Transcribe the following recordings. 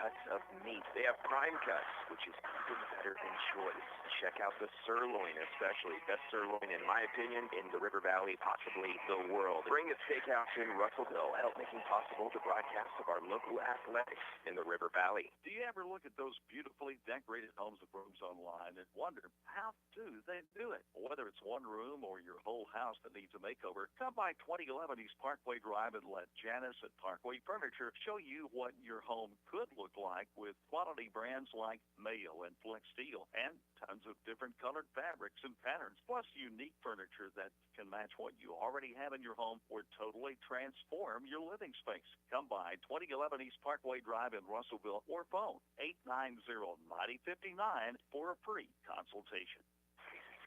cuts of meat. They have prime cuts, which is even better than choice. Check out the sirloin especially. Best sirloin, in my opinion, in the River Valley, possibly the world. Bring a steakhouse in Russellville, help making possible the broadcast of our local athletics in the River Valley. Do you ever look at those beautifully decorated homes and rooms online and wonder, how do they do it? Whether it's one room or your whole house that needs a makeover, come by 2011 East Parkway Drive and let Janice at Parkway Furniture show you what your home could look like with quality brands like Mayo and Flex Steel and tons of different colored fabrics and patterns, plus unique furniture that can match what you already have in your home or totally transform your living space. Come by 2011 East Parkway Drive in Russellville or phone 890-9059 for a free consultation.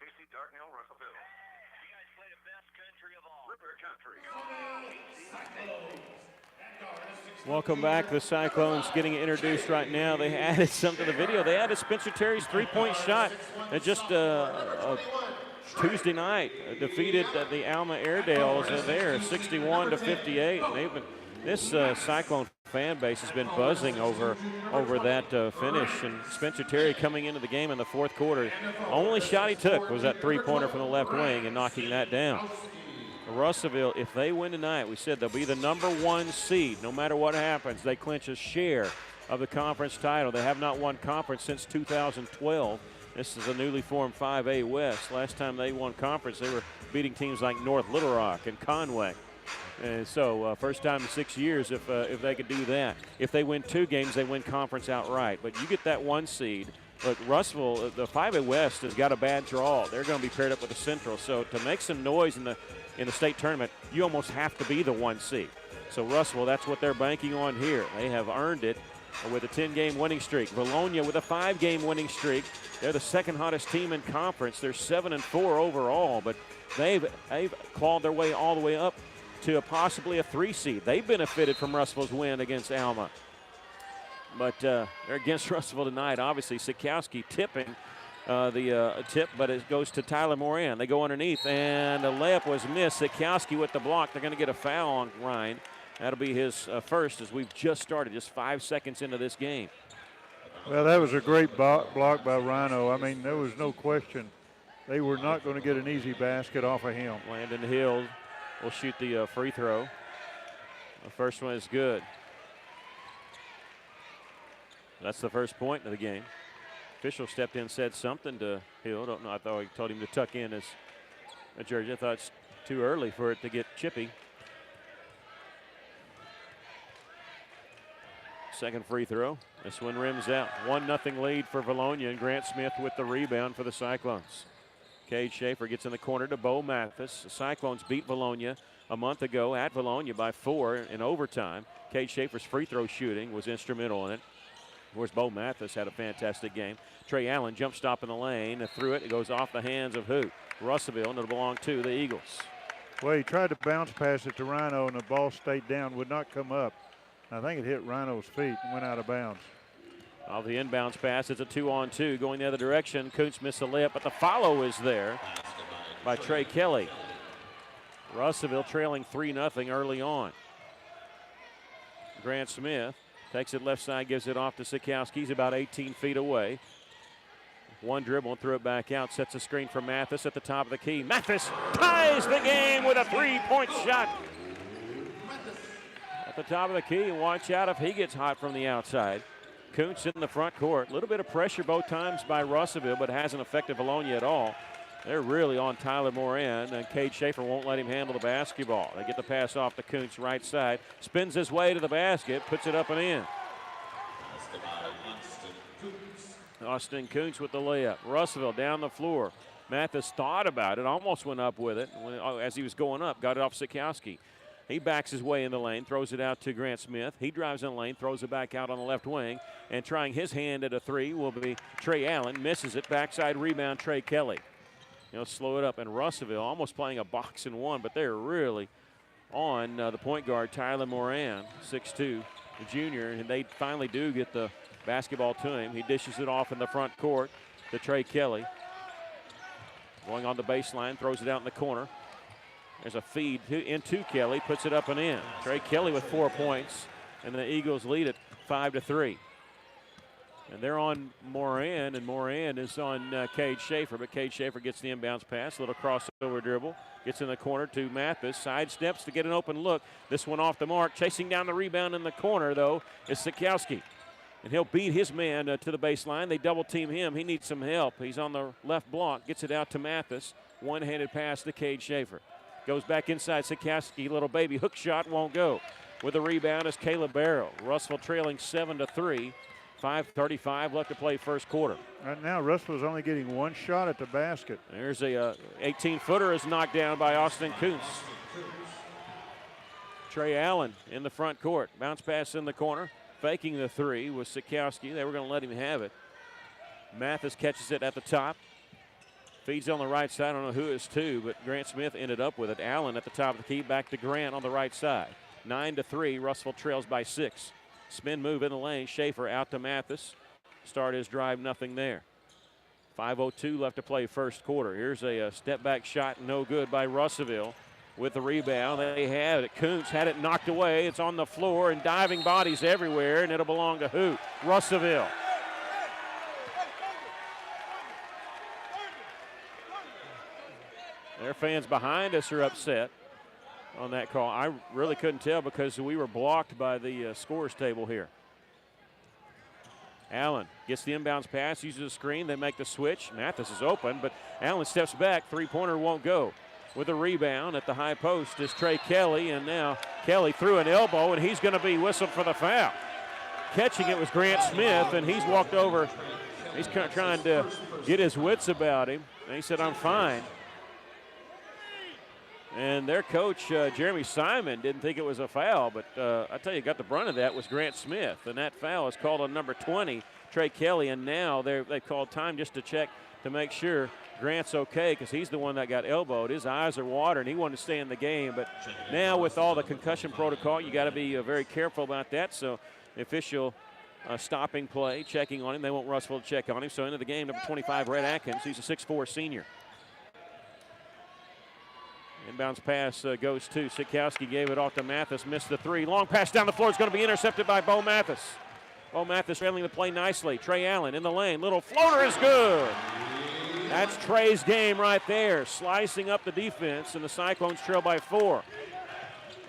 Casey Darknell, Russellville. You guys play the best country of all. River Country. Welcome back. The Cyclones getting introduced right now. They added something to the video. They added Spencer Terry's three-point shot that just Tuesday night defeated the Alma Airedales there, 61-58. This Cyclone fan base has been buzzing over that finish. And Spencer Terry coming into the game in the fourth quarter, only shot he took was that three-pointer from the left wing and knocking that down. Russellville, if they win tonight, we said they'll be the #1 seed. No matter what happens, they clinch a share of the conference title. They have not won conference since 2012. This is a newly formed 5A West. Last time they won conference, they were beating teams like North Little Rock and Conway. And so first time in 6 years if they could do that. If they win 2 games, they win conference outright. But you get that 1 seed. Look, Russellville, the 5A West has got a bad draw. They're going to be paired up with the Central. So to make some noise in the state tournament, you almost have to be the 1 seed. So Russellville, that's what they're banking on here. They have earned it with a 10-game winning streak. Vilonia with a 5-game winning streak. They're the second hottest team in conference. They're 7-4 overall, but they've clawed their way all the way up to possibly a 3 seed. They benefited from Russellville's win against Alma. But they're against Russellville tonight. Obviously, Sikowski tipping the tip, but it goes to Tyler Moran. They go underneath, and the layup was missed. Sikowski with the block. They're going to get a foul on Ryan. That'll be his first as we've just started, just 5 seconds into this game. Well, that was a great block by Rhino. I mean, there was no question. They were not going to get an easy basket off of him. Landon Hill will shoot the free throw. The first one is good. That's the first point of the game. Official stepped in, said something to Hill. Don't know. I thought he told him to tuck in his jersey. I thought it's too early for it to get chippy. Second free throw. This one rims out. 1-0 lead for Vilonia, and Grant Smith with the rebound for the Cyclones. Cade Schaefer gets in the corner to Bo Mathis. The Cyclones beat Vilonia a month ago at Vilonia by 4 in overtime. Cade Schaefer's free throw shooting was instrumental in it. Of course, Bo Mathis had a fantastic game. Trey Allen jump stop in the lane, threw it. It goes off the hands of who? Russellville, and it'll belong to the Eagles. Well, he tried to bounce pass it to Rhino, and the ball stayed down, would not come up. I think it hit Rhino's feet and went out of bounds. Off the inbounds pass, it's a 2-on-2 going the other direction. Kuntz missed a layup, but the follow is there by Trey Kelly. Russellville trailing 3-0 early on. Grant Smith takes it left side, gives it off to Sikowski. He's about 18 feet away. One dribble and threw it back out. Sets a screen for Mathis at the top of the key. Mathis ties the game with a 3-point shot. At the top of the key, and watch out if he gets hot from the outside. Kuntz in the front court. A little bit of pressure both times by Russellville, but hasn't affected Vilonia at all. They're really on Tyler Moran, and Cade Schaefer won't let him handle the basketball. They get the pass off to Kuntz right side. Spins his way to the basket, puts it up and in. Austin Kuntz with the layup. Russellville down the floor. Mathis thought about it, almost went up with it. As he was going up, got it off Sikowski. He backs his way in the lane, throws it out to Grant Smith. He drives in the lane, throws it back out on the left wing, and trying his hand at a 3 will be Trey Allen. Misses it, backside rebound, Trey Kelly. He'll slow it up, and Russellville almost playing a box and one, but they're really on the point guard, Tyler Moran, 6'2", the junior, and they finally do get the basketball to him. He dishes it off in the front court to Trey Kelly. Going on the baseline, throws it out in the corner. There's a feed into Kelly, puts it up and in. Trey Kelly with 4 points, and the Eagles lead it 5-3. And they're on Moran, and Moran is on Cade Schaefer, but Cade Schaefer gets the inbounds pass, a little crossover dribble, gets in the corner to Mathis, sidesteps to get an open look. This one off the mark, chasing down the rebound in the corner, though, is Sikowski. And he'll beat his man to the baseline. They double team him. He needs some help. He's on the left block, gets it out to Mathis. One-handed pass to Cade Schaefer. Goes back inside Sikowski, little baby hook shot, won't go. With the rebound is Caleb Barrow. Russell trailing 7-3. 5:35 left to play first quarter. Right now, Russell's only getting one shot at the basket. There's a 18-footer is knocked down by Austin Kuntz. Trey Allen in the front court. Bounce pass in the corner. Faking the three was Sikowski. They were going to let him have it. Mathis catches it at the top. Feeds on the right side. I don't know who it's to, but Grant Smith ended up with it. Allen at the top of the key. Back to Grant on the right side. 9-3. Russell trails by 6. Spin move in the lane. Schaefer out to Mathis. Start his drive, nothing there. 5:02 left to play first quarter. Here's a step back shot, no good by Russellville. With the rebound, they had it. Kuntz had it knocked away. It's on the floor and diving bodies everywhere, and it'll belong to who? Russellville. Their fans behind us are upset on that call. I really couldn't tell because we were blocked by the scores table here. Allen gets the inbounds pass, uses a screen. They make the switch. Mathis is open, but Allen steps back. Three-pointer won't go. With a rebound at the high post is Trey Kelly, and now Kelly threw an elbow, and he's going to be whistled for the foul. Catching it was Grant Smith, and he's walked over. He's trying to get his wits about him, and he said, "I'm fine." And their coach, Jeremy Simon, didn't think it was a foul, but I tell you, got the brunt of that was Grant Smith. And that foul is called on number 20, Trey Kelly. And now they called time just to check to make sure Grant's okay because he's the one that got elbowed. His eyes are watering. He wanted to stay in the game. But now with all the concussion protocol, you got to be very careful about that. So the official stopping play, checking on him. They want Russell to check on him. So into the game, number 25, Red Atkins. He's a 6'4 senior. Inbounds pass goes to Sikowski, gave it off to Mathis, missed the three. Long pass down the floor is going to be intercepted by Bo Mathis. Bo Mathis handling the play nicely. Trey Allen in the lane. Little floater is good. That's Trey's game right there, slicing up the defense, and the Cyclones trail by 4.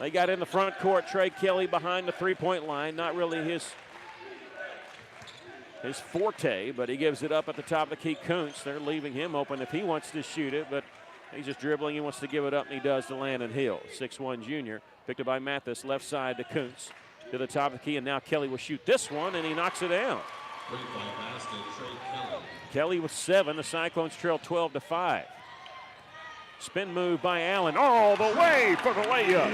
They got in the front court. Trey Kelly behind the three-point line. Not really his forte, but he gives it up at the top of the key. Kuntz, they're leaving him open if he wants to shoot it, but he's just dribbling. He wants to give it up, and he does to Landon Hill. 6'1 junior. Picked up by Mathis. Left side to Kuntz. To the top of the key, and now Kelly will shoot this one, and he knocks it down. Kelly with 7. The Cyclones trail 12-5. Spin move by Allen. All the way for the layup.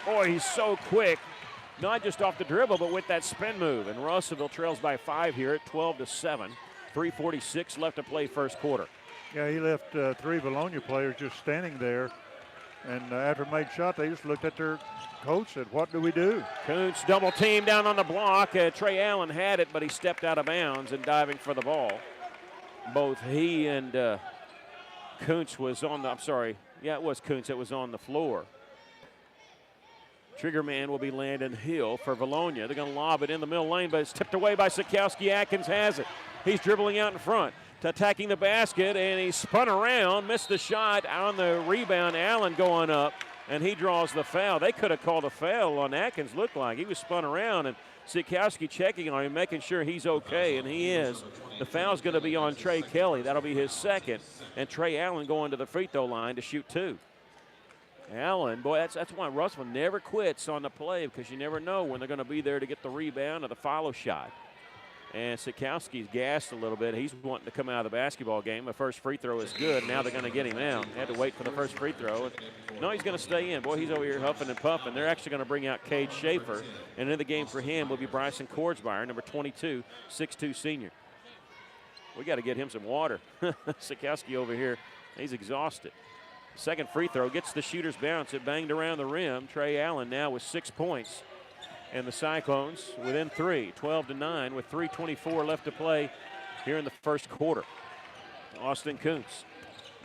Boy, he's so quick. Not just off the dribble, but with that spin move. And Russellville trails by 5 here at 12-7. 3:46 left to play first quarter. Yeah, he left 3 Vilonia players just standing there. And after made shot, they just looked at their coach and said, "What do we do?" Kuntz double team down on the block. Trey Allen had it, but he stepped out of bounds and diving for the ball. Both he and Kuntz was on the, I'm sorry, yeah, it was Kuntz that was on the floor. Trigger man will be Landon Hill for Vilonia. They're going to lob it in the middle lane, but it's tipped away by Sikowski. Atkins has it. He's dribbling out in front, attacking the basket, and he spun around, missed the shot on the rebound. Allen going up, and he draws the foul. They could have called a foul on Atkins, looked like. He was spun around, and Sikowski checking on him, making sure he's okay, and he is. The foul's going to be on Trey Kelly. That'll be his second, and Trey Allen going to the free throw line to shoot 2. Allen, boy, that's why Russell never quits on the play, because you never know when they're going to be there to get the rebound or the follow shot. And Sikowski's gassed a little bit. He's wanting to come out of the basketball game. The first free throw is good. Now they're going to get him out. Had to wait for the first free throw. No, he's going to stay in. Boy, he's over here huffing and puffing. They're actually going to bring out Cade Schaefer. And in the game for him will be Bryson Kordsmeyer, number 22, 6'2 senior. We got to get him some water. Sikowski over here, he's exhausted. Second free throw gets the shooter's bounce. It banged around the rim. Trey Allen now with 6 points. And the Cyclones within 3, 12-9 with 3:24 left to play here in the first quarter. Austin Kuntz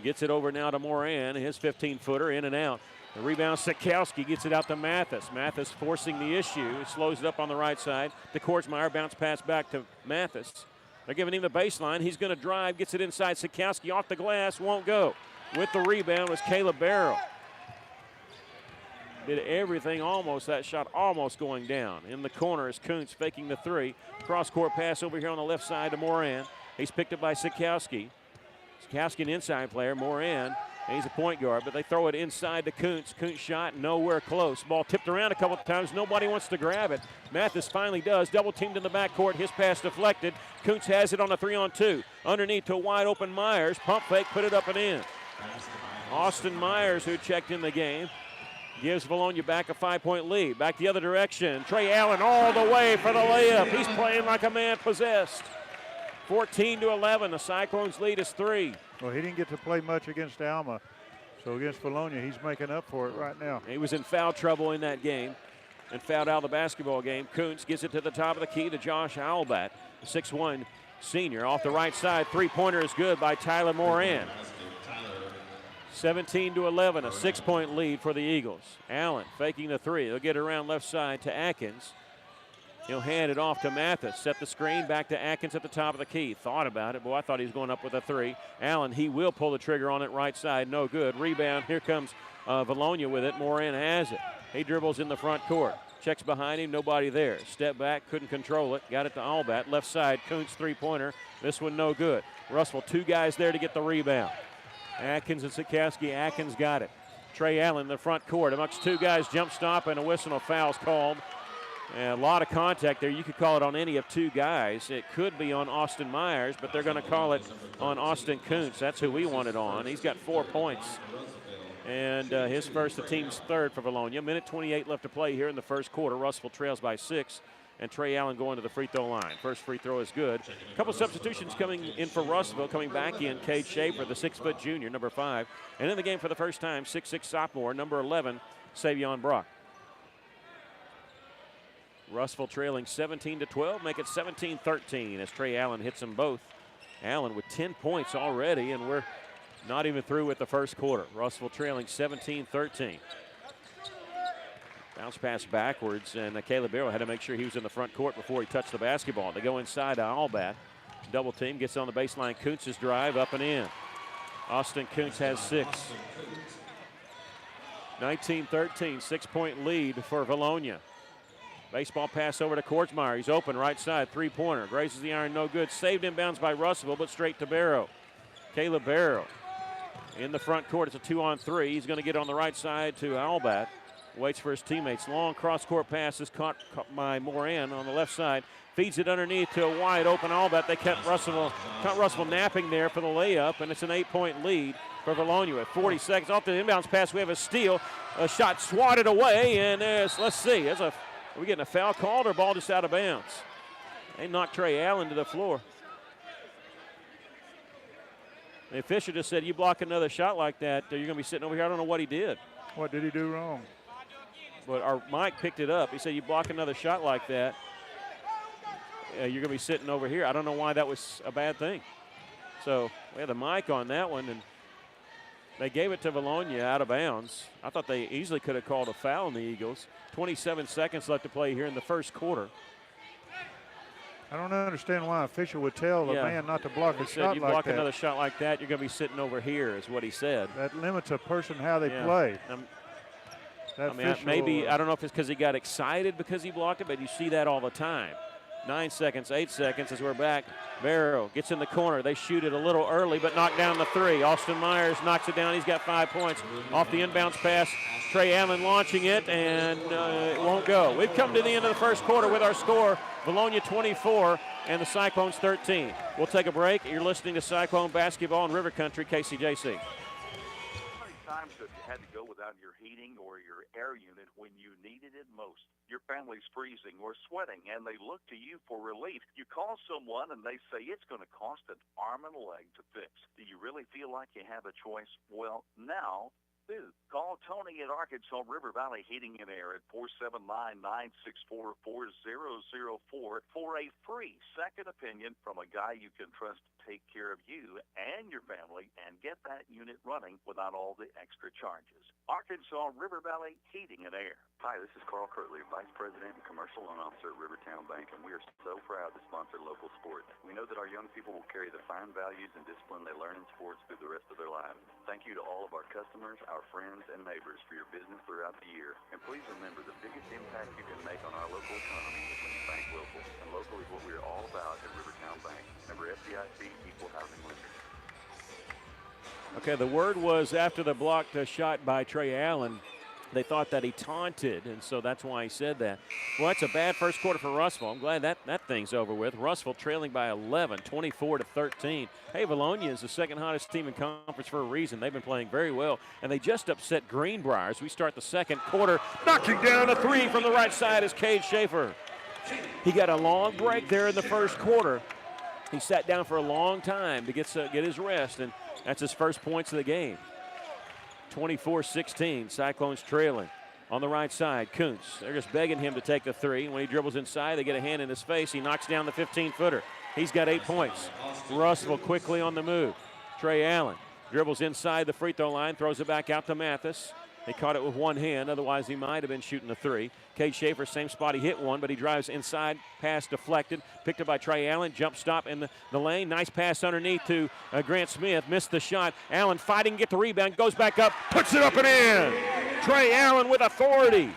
gets it over now to Moran, his 15-footer in and out. The rebound, Sikowski gets it out to Mathis. Mathis forcing the issue. Slows it up on the right side. To Kortsmeyer, bounce pass back to Mathis. They're giving him the baseline. He's going to drive, gets it inside. Sikowski off the glass, won't go. With the rebound was Caleb Barrow. Did everything almost, that shot almost going down. In the corner is Kuntz faking the three. Cross-court pass over here on the left side to Moran. He's picked up by Sikowski. Sikowski, an inside player. Moran, he's a point guard, but they throw it inside to Kuntz. Kuntz shot nowhere close. Ball tipped around a couple of times. Nobody wants to grab it. Mathis finally does. Double teamed in the backcourt. His pass deflected. Kuntz has it on a 3-on-2. Underneath to a wide open Myers. Pump fake, put it up and in. Austin Myers, who checked in the game, gives Vilonia back a 5-point lead. Back the other direction. Trey Allen all the way for the layup. He's playing like a man possessed. 14-11. The Cyclones lead is 3. Well, he didn't get to play much against Alma. So against Vilonia, he's making up for it right now. He was in foul trouble in that game and fouled out of the basketball game. Kuntz gets it to the top of the key to Josh Owlbat, the 6'1 senior. Off the right side, three-pointer is good by Tyler Moran. 17-11, a 6-point lead for the Eagles. Allen faking the three. They'll get it around left side to Atkins. He'll hand it off to Mathis. Set the screen back to Atkins at the top of the key. Thought about it. Boy, I thought he was going up with a three. Allen, he will pull the trigger on it right side. No good. Rebound. Here comes Vilonia with it. Moran has it. He dribbles in the front court. Checks behind him. Nobody there. Step back. Couldn't control it. Got it to Allbat. Left side. Kuntz three-pointer. This one no good. Russell, two guys there to get the rebound. Atkins and Sikowski. Atkins got it. Trey Allen in the front court. Amongst two guys, jump stop, and a whistle of fouls called. And a lot of contact there. You could call it on any of two guys. It could be on Austin Myers, but they're going to call it on Austin Kuntz. That's who we want it on. He's got 4 points. And his first, the team's third for Vilonia. Minute 28 left to play here in the first quarter. Russell trails by 6. And Trey Allen going to the free throw line. First free throw is good. A couple substitutions coming in for Russellville. Coming back in, Cade Schaefer, the 6-foot junior, number 5. And in the game for the first time, 6'6 sophomore, number 11, Savion Brock. Russellville trailing 17-12, make it 17-13 as Trey Allen hits them both. Allen with 10 points already, and we're not even through with the first quarter. Russellville trailing 17-13. Bounce pass backwards, and Caleb Barrow had to make sure he was in the front court before he touched the basketball. They go inside to Allbat. Double team, gets on the baseline. Kuntz's drive, up and in. Austin Kuntz has 6. 19-13, 6-point lead for Vilonia. Baseball pass over to Kortsmeyer. He's open right side, three-pointer. Grazes the iron, no good. Saved inbounds by Russellville, but straight to Barrow. Caleb Barrow in the front court. It's a 2-on-3. He's going to get on the right side to Allbat. Waits for his teammates. Long cross-court pass is caught by Moran on the left side. Feeds it underneath to a wide open Allbat. They caught Russellville napping there for the layup, and it's an 8-point lead for Vilonia. With 40 seconds off the inbounds pass, we have a steal. A shot swatted away, and let's see. Are we getting a foul called or ball just out of bounds? They knocked Trey Allen to the floor. The official just said, you block another shot like that, you're going to be sitting over here. I don't know what he did. What did he do wrong? But our Mike picked it up. He said, you block another shot like that, you're going to be sitting over here. I don't know why that was a bad thing. So we had the mic on that one, and they gave it to Vilonia out of bounds. I thought they easily could have called a foul on the Eagles. 27 seconds left to play here in the first quarter. I don't understand why an official would tell a man not to block a shot like that. You block another shot like that, you're going to be sitting over here, is what he said. That limits a person how they play. Maybe, I don't know if it's because he got excited because he blocked it, but you see that all the time. 9 seconds, 8 seconds as we're back. Barrow gets in the corner. They shoot it a little early, but knock down the three. Austin Myers knocks it down. He's got 5 points. Off the inbounds pass, Trey Allen launching it, and it won't go. We've come to the end of the first quarter with our score, Vilonia 24 and the Cyclones 13. We'll take a break. You're listening to Cyclone Basketball in River Country, KCJC. Times that you had to go without your heating or your air unit when you needed it most. Your family's freezing or sweating, and they look to you for relief. You call someone, and they say it's going to cost an arm and a leg to fix. Do you really feel like you have a choice? Well, now do. Call Tony at Arkansas River Valley Heating and Air at 479-964-4004 for a free second opinion from a guy you can trust to take care of you and your family and get that unit running without all the extra charges. Arkansas River Valley Heating and Air. Hi, this is Carl Kirtley, Vice President and Commercial Loan Officer at Rivertown Bank, and we are so proud to sponsor local sports. We know that our young people will carry the fine values and discipline they learn in sports through the rest of their lives. Thank you to all of our customers, our friends, and neighbors for your business throughout the year. And please remember, the biggest impact you can make on our local economy is when you bank local. And local is what we are all about at Rivertown Bank. Member FDIC, Equal Housing Lender. Okay, the word was after the blocked shot by Trey Allen, they thought that he taunted, and so that's why he said that. Well, that's a bad first quarter for Russell. I'm glad that thing's over with. Russell trailing by 11, 24-13. Hey, Vilonia is the second hottest team in conference for a reason. They've been playing very well, and they just upset Greenbrier as we start the second quarter. Knocking down a three from the right side is Cade Schaefer. He got a long break there in the first quarter. He sat down for a long time to get his rest, and that's his first points of the game. 24-16, Cyclones trailing. On the right side, Kuntz. They're just begging him to take the three. When he dribbles inside, they get a hand in his face. He knocks down the 15-footer. He's got 8 points. Russell quickly on the move. Trey Allen dribbles inside the free throw line, throws it back out to Mathis. He caught it with one hand, otherwise he might have been shooting a three. Cade Schaefer, same spot he hit one, but he drives inside, pass deflected, picked up by Trey Allen, jump stop in the lane, nice pass underneath to Grant Smith, missed the shot. Allen fighting, get the rebound, goes back up, puts it up and in. Trey Allen with authority.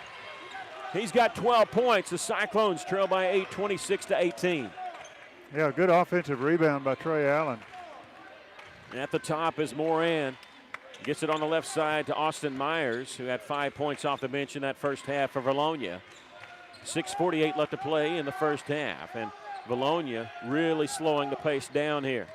He's got 12 points. The Cyclones trail by 8, 26-18. Yeah, good offensive rebound by Trey Allen. And at the top is Moran. Gets it on the left side to Austin Myers, who had 5 points off the bench in that first half for Vilonia. 6:48 left to play in the first half, and Vilonia really slowing the pace down here.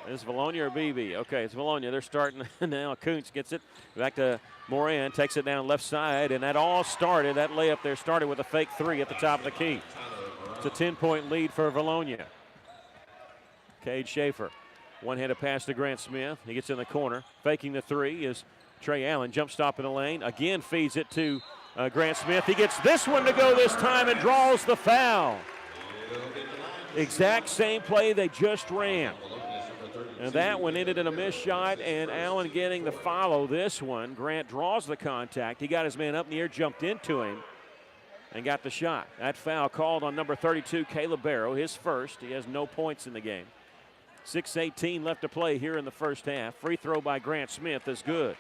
Is Vilonia or BB? Okay, it's Vilonia. They're starting now. Kuntz gets it back to Moran, takes it down left side, and that all started, that layup there started with a fake three at the top of the key. It's a 10-point lead for Vilonia. Cade Schaefer. One-handed pass to Grant Smith. He gets in the corner. Faking the three is Trey Allen. Jump stop in the lane. Again feeds it to Grant Smith. He gets this one to go this time and draws the foul. Exact same play they just ran. And that one ended in a missed shot, and Allen getting the follow this one. Grant draws the contact. He got his man up in the air, jumped into him, and got the shot. That foul called on number 32, Caleb Barrow, his first. He has no points in the game. 6:18 left to play here in the first half. Free throw by Grant Smith is good.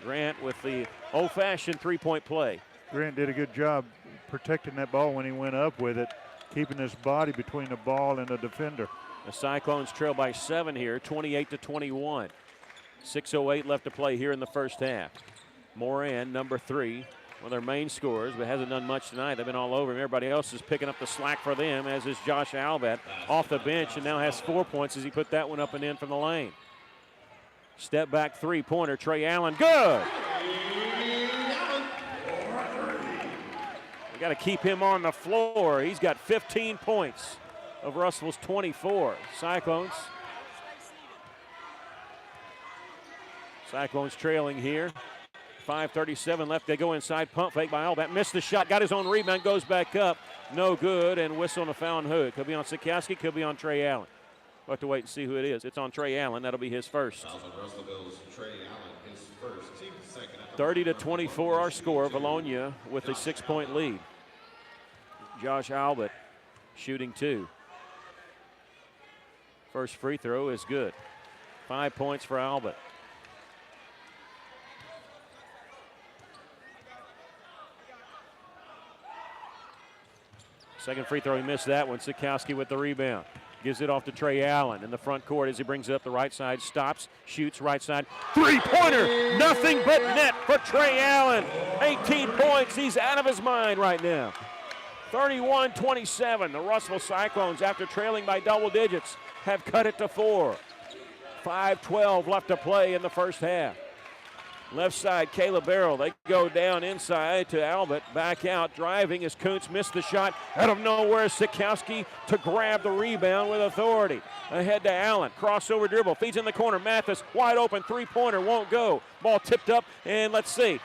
Grant with the old-fashioned three-point play. Grant did a good job protecting that ball when he went up with it, keeping his body between the ball and the defender. The Cyclones trail by 7 here, 28-21. 6:08 left to play here in the first half. Moran, number 3, one of their main scorers, but hasn't done much tonight. They've been all over him. Everybody else is picking up the slack for them, as is Josh Albert off the bench, and now has 4 points as he put that one up and in from the lane. Step back three-pointer, Trey Allen, good! We got to keep him on the floor. He's got 15 points of Russell's 24. Cyclones trailing here. 5:37 left. They go inside. Pump fake by Albert. Missed the shot. Got his own rebound. Goes back up. No good. And whistle on a foul on who? It could be on Sikowski. Could be on Trey Allen. We'll have to wait and see who it is. It's on Trey Allen. That'll be his first. 30-24 our score. Vilonia with a 6-point lead. Josh Albert shooting 2. First free throw is good. 5 points for Albert. Second free throw, he missed that one. Sikowski with the rebound. Gives it off to Trey Allen in the front court as he brings it up the right side. Stops, shoots right side. Three-pointer, nothing but net for Trey Allen. 18 points, he's out of his mind right now. 31-27, the Russell Cyclones, after trailing by double digits, have cut it to 4. 5:12 left to play in the first half. Left side, Caleb Barrow. They go down inside to Albert. Back out, driving as Kuntz missed the shot. Out of nowhere, Sikowski to grab the rebound with authority. Ahead to Allen. Crossover dribble. Feeds in the corner. Mathis, wide open. Three-pointer won't go. Ball tipped up, and let's see.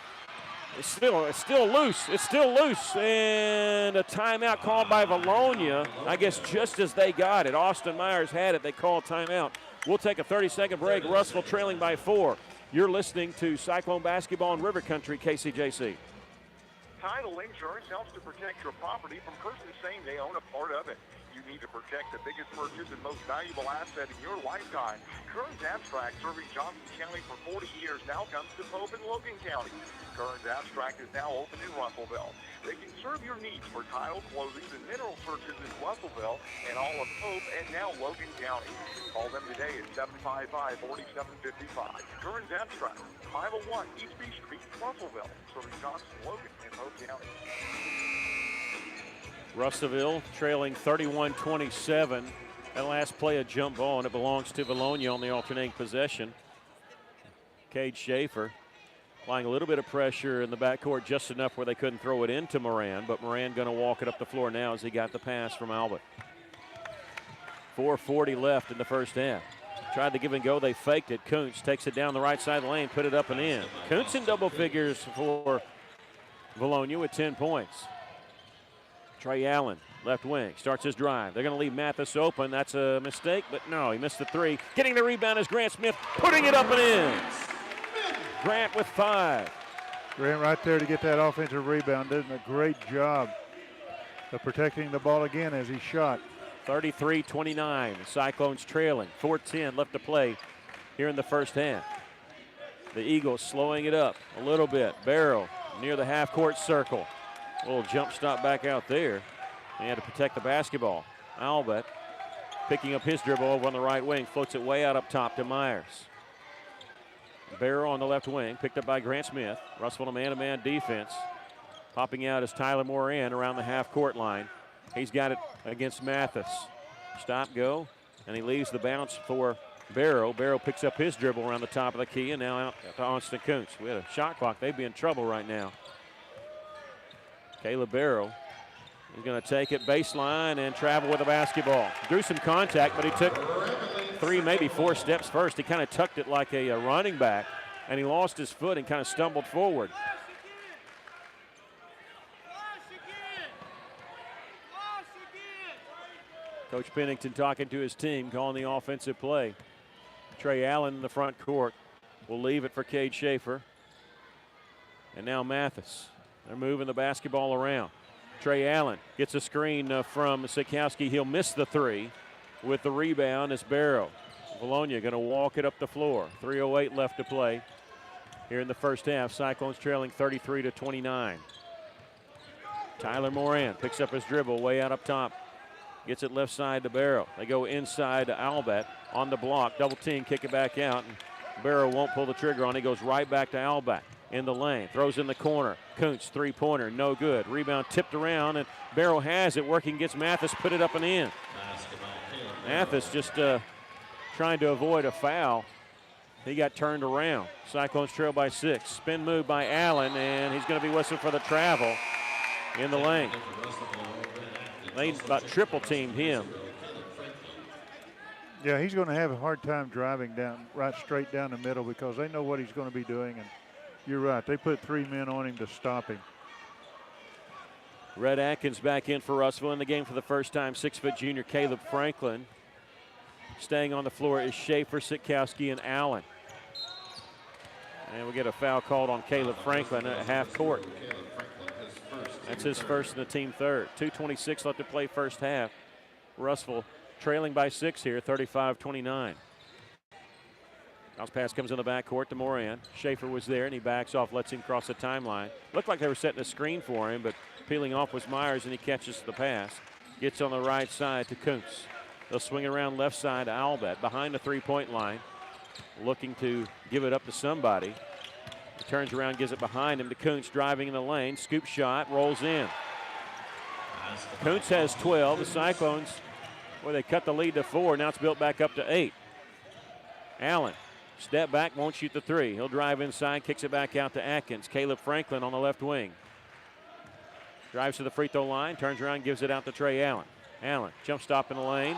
It's still loose. It's still loose. And a timeout called by Vilonia. I guess just as they got it. Austin Myers had it. They called timeout. We'll take a 30-second break. Russell trailing by 4. You're listening to Cyclone Basketball in River Country, KCJC. Title insurance helps to protect your property from persons saying they own a part of it. You need to protect the biggest purchase and most valuable asset in your lifetime. Kearns Abstract, serving Johnson County for 40 years, now comes to Pope and Logan County. Kearns Abstract is now open in Russellville. They can serve your needs for title closings and mineral searches in Russellville and all of Pope and now Logan County. Call them today at 755-4755. Kearns Abstract, 501 East B Street, Russellville, serving Johnson, Logan, and Pope County. Russellville trailing 31-27. That last play a jump ball, and it belongs to Vilonia on the alternating possession. Cade Schaefer applying a little bit of pressure in the backcourt, just enough where they couldn't throw it into Moran, but Moran going to walk it up the floor now as he got the pass from Albert. 4:40 left in the first half. Tried to give and go, they faked it. Kuntz takes it down the right side of the lane, put it up and in. Kuntz in double figures for Vilonia with 10 points. Trey Allen, left wing, starts his drive. They're going to leave Mathis open. That's a mistake, but no, he missed the three. Getting the rebound is Grant Smith, putting it up and in. Grant with 5. Grant right there to get that offensive rebound. Did a great job of protecting the ball again as he shot. 33-29, the Cyclones trailing. 4:10 left to play here in the first half. The Eagles slowing it up a little bit. Barrow near the half-court circle. A little jump stop back out there. He had to protect the basketball. Albert picking up his dribble over on the right wing, floats it way out up top to Myers. Barrow on the left wing, picked up by Grant Smith. Russell a man-to-man defense. Popping out is Tyler Moran around the half-court line. He's got it against Mathis. Stop, go, and he leaves the bounce for Barrow. Barrow picks up his dribble around the top of the key, and now out to Austin Kuntz. We had a shot clock. They'd be in trouble right now. Caleb Barrow is going to take it baseline and travel with the basketball. Drew some contact, but he took 3, maybe 4 steps first. He kind of tucked it like a running back, and he lost his foot and kind of stumbled forward. Coach Pennington talking to his team, calling the offensive play. Trey Allen in the front court will leave it for Cade Schaefer. And now Mathis. They're moving the basketball around. Trey Allen gets a screen from Sikowski. He'll miss the 3. With the rebound is Barrow. Vilonia going to walk it up the floor. 3:08 left to play here in the first half. Cyclones trailing 33-29. Tyler Moran picks up his dribble way out up top. Gets it left side to Barrow. They go inside to Albert on the block. Double team, kick it back out. And Barrow won't pull the trigger on. He goes right back to Albert in the lane. Throws in the corner. Kuntz, three-pointer, no good. Rebound tipped around, and Barrow has it. Working, gets Mathis, put it up and in. Mathis just trying to avoid a foul. He got turned around. Cyclones trail by 6. Spin move by Allen, and he's going to be whistled for the travel in the lane. They about triple teamed him. Yeah, he's going to have a hard time driving down right straight down the middle because they know what he's going to be doing. And you're right, they put 3 men on him to stop him. Red Atkins back in for Russellville in the game for the first time. 6-foot junior Caleb Franklin. Staying on the floor is Schaefer, Sikowski, and Allen. And we'll get a foul called on Caleb Franklin at half court. That's his first and the team third. 2:26 left to play first half. Russellville trailing by 6 here, 35-29. Bounce pass comes in the backcourt to Moran. Schaefer was there, and he backs off, lets him cross the timeline. Looked like they were setting a screen for him, but peeling off was Myers, and he catches the pass. Gets on the right side to Kuntz. They'll swing it around left side to Albert, behind the three-point line, looking to give it up to somebody. He turns around, gives it behind him to Kuntz, driving in the lane. Scoop shot, rolls in. Kuntz has 12. The Cyclones, well, they cut the lead to 4. Now it's built back up to 8. Allen, step back, won't shoot the 3. He'll drive inside, kicks it back out to Atkins. Caleb Franklin on the left wing. Drives to the free throw line, turns around, gives it out to Trey Allen. Allen, jump stop in the lane.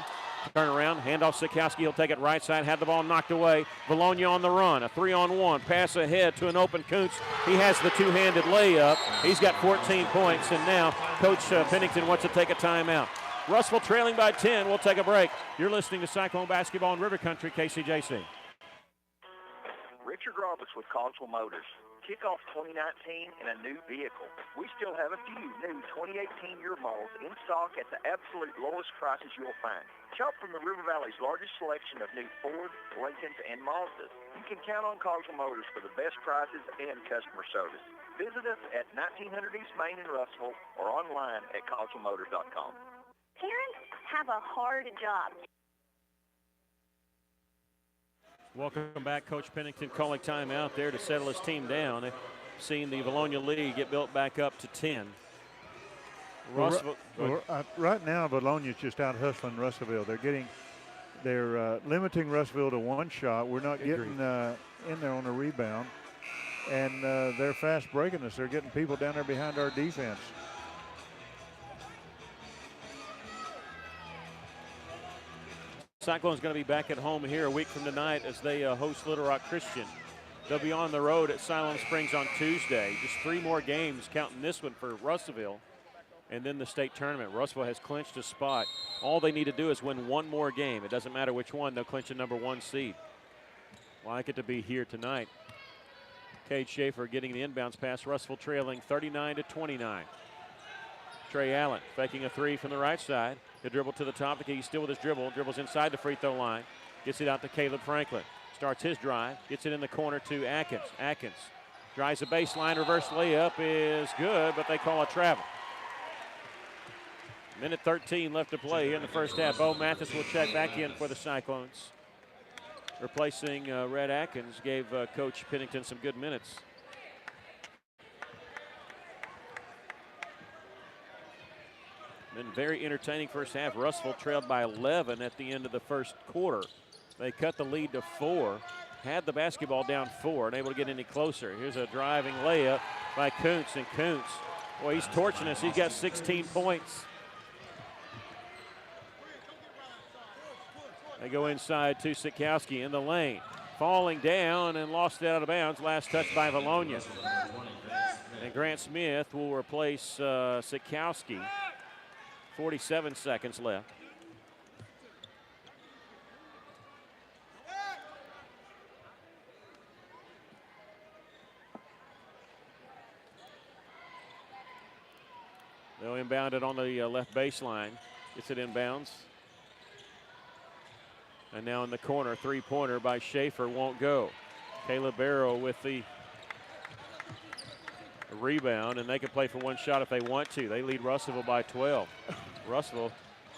Turn around, handoff Sikowski. He'll take it right side, had the ball knocked away. Vilonia on the run, a 3-on-1. Pass ahead to an open Kuntz. He has the two-handed layup. He's got 14 points, and now Coach Pennington wants to take a timeout. Russellville trailing by 10. We'll take a break. You're listening to Cyclone Basketball in River Country, KCJC. Richard regardless with Cogswell Motors. Kick off 2019 in a new vehicle. We still have a few new 2018 year models in stock at the absolute lowest prices you'll find. Shop from the River Valley's largest selection of new Ford, Lincolns, and Mazdas. You can count on Cogswell Motors for the best prices and customer service. Visit us at 1900 East Main in Russell or online at cogswellmotors.com. Parents have a hard job. Welcome back. Coach Pennington calling timeout there to settle his team down. Seeing the Vilonia lead get built back up to 10. Right now, Vilonia's just out hustling Russellville. They're limiting Russellville to one shot. We're not getting in there on a rebound, and they're fast breaking us. They're getting people down there behind our defense. Cyclones going to be back at home here a week from tonight as they host Little Rock Christian. They'll be on the road at Siloam Springs on Tuesday. Just 3 more games, counting this one for Russellville, and then the state tournament. Russellville has clinched a spot. All they need to do is win one more game. It doesn't matter which one. They'll clinch a number 1 seed. Like it to be here tonight. Cade Schaefer getting the inbounds pass. Russellville trailing 39-29. Trey Allen faking a 3 from the right side. He'll dribble to the top. The key still with his dribble. Dribbles inside the free throw line. Gets it out to Caleb Franklin. Starts his drive. Gets it in the corner to Atkins. Atkins drives the baseline. Reverse layup is good, but they call a travel. Minute 13 left to play here in the first half. Bo Mathis will check back in for the Cyclones. Replacing Red Atkins gave Coach Pennington some good minutes. Been very entertaining first half. Russellville trailed by 11 at the end of the first quarter. They cut the lead to 4, had the basketball down 4, and able to get any closer. Here's a driving layup by Kuntz, and Kuntz, boy, he's torching us. He's got 16 points. They go inside to Sikowski in the lane. Falling down and lost it out of bounds. Last touch by Vilonia. And Grant Smith will replace Sikowski. 47 seconds left. They'll inbound it on the left baseline. Gets it inbounds. And now in the corner, 3-pointer by Schaefer won't go. Caleb Barrow with the rebound, and they can play for one shot if they want to. They lead Russellville by 12. Russellville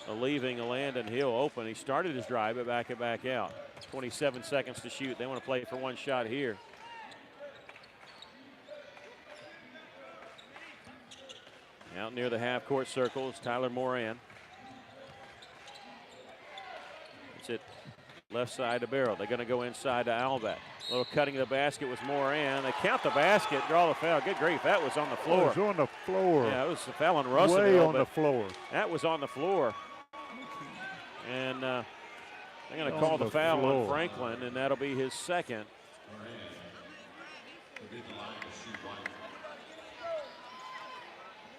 leaving Landon Hill open. He started his drive, but back out. 27 seconds to shoot. They want to play for one shot here. Out near the half-court circle is Tyler Moran. It's it left side to Barrow. They're going to go inside to Albeck. A little cutting the basket was Moran. They count the basket, draw the foul. Good grief, that was on the floor. It was on the floor. Yeah, it was a foul on Russellville. Way on the floor. That was on the floor. And they're going to call the foul on Franklin, and that'll be his second.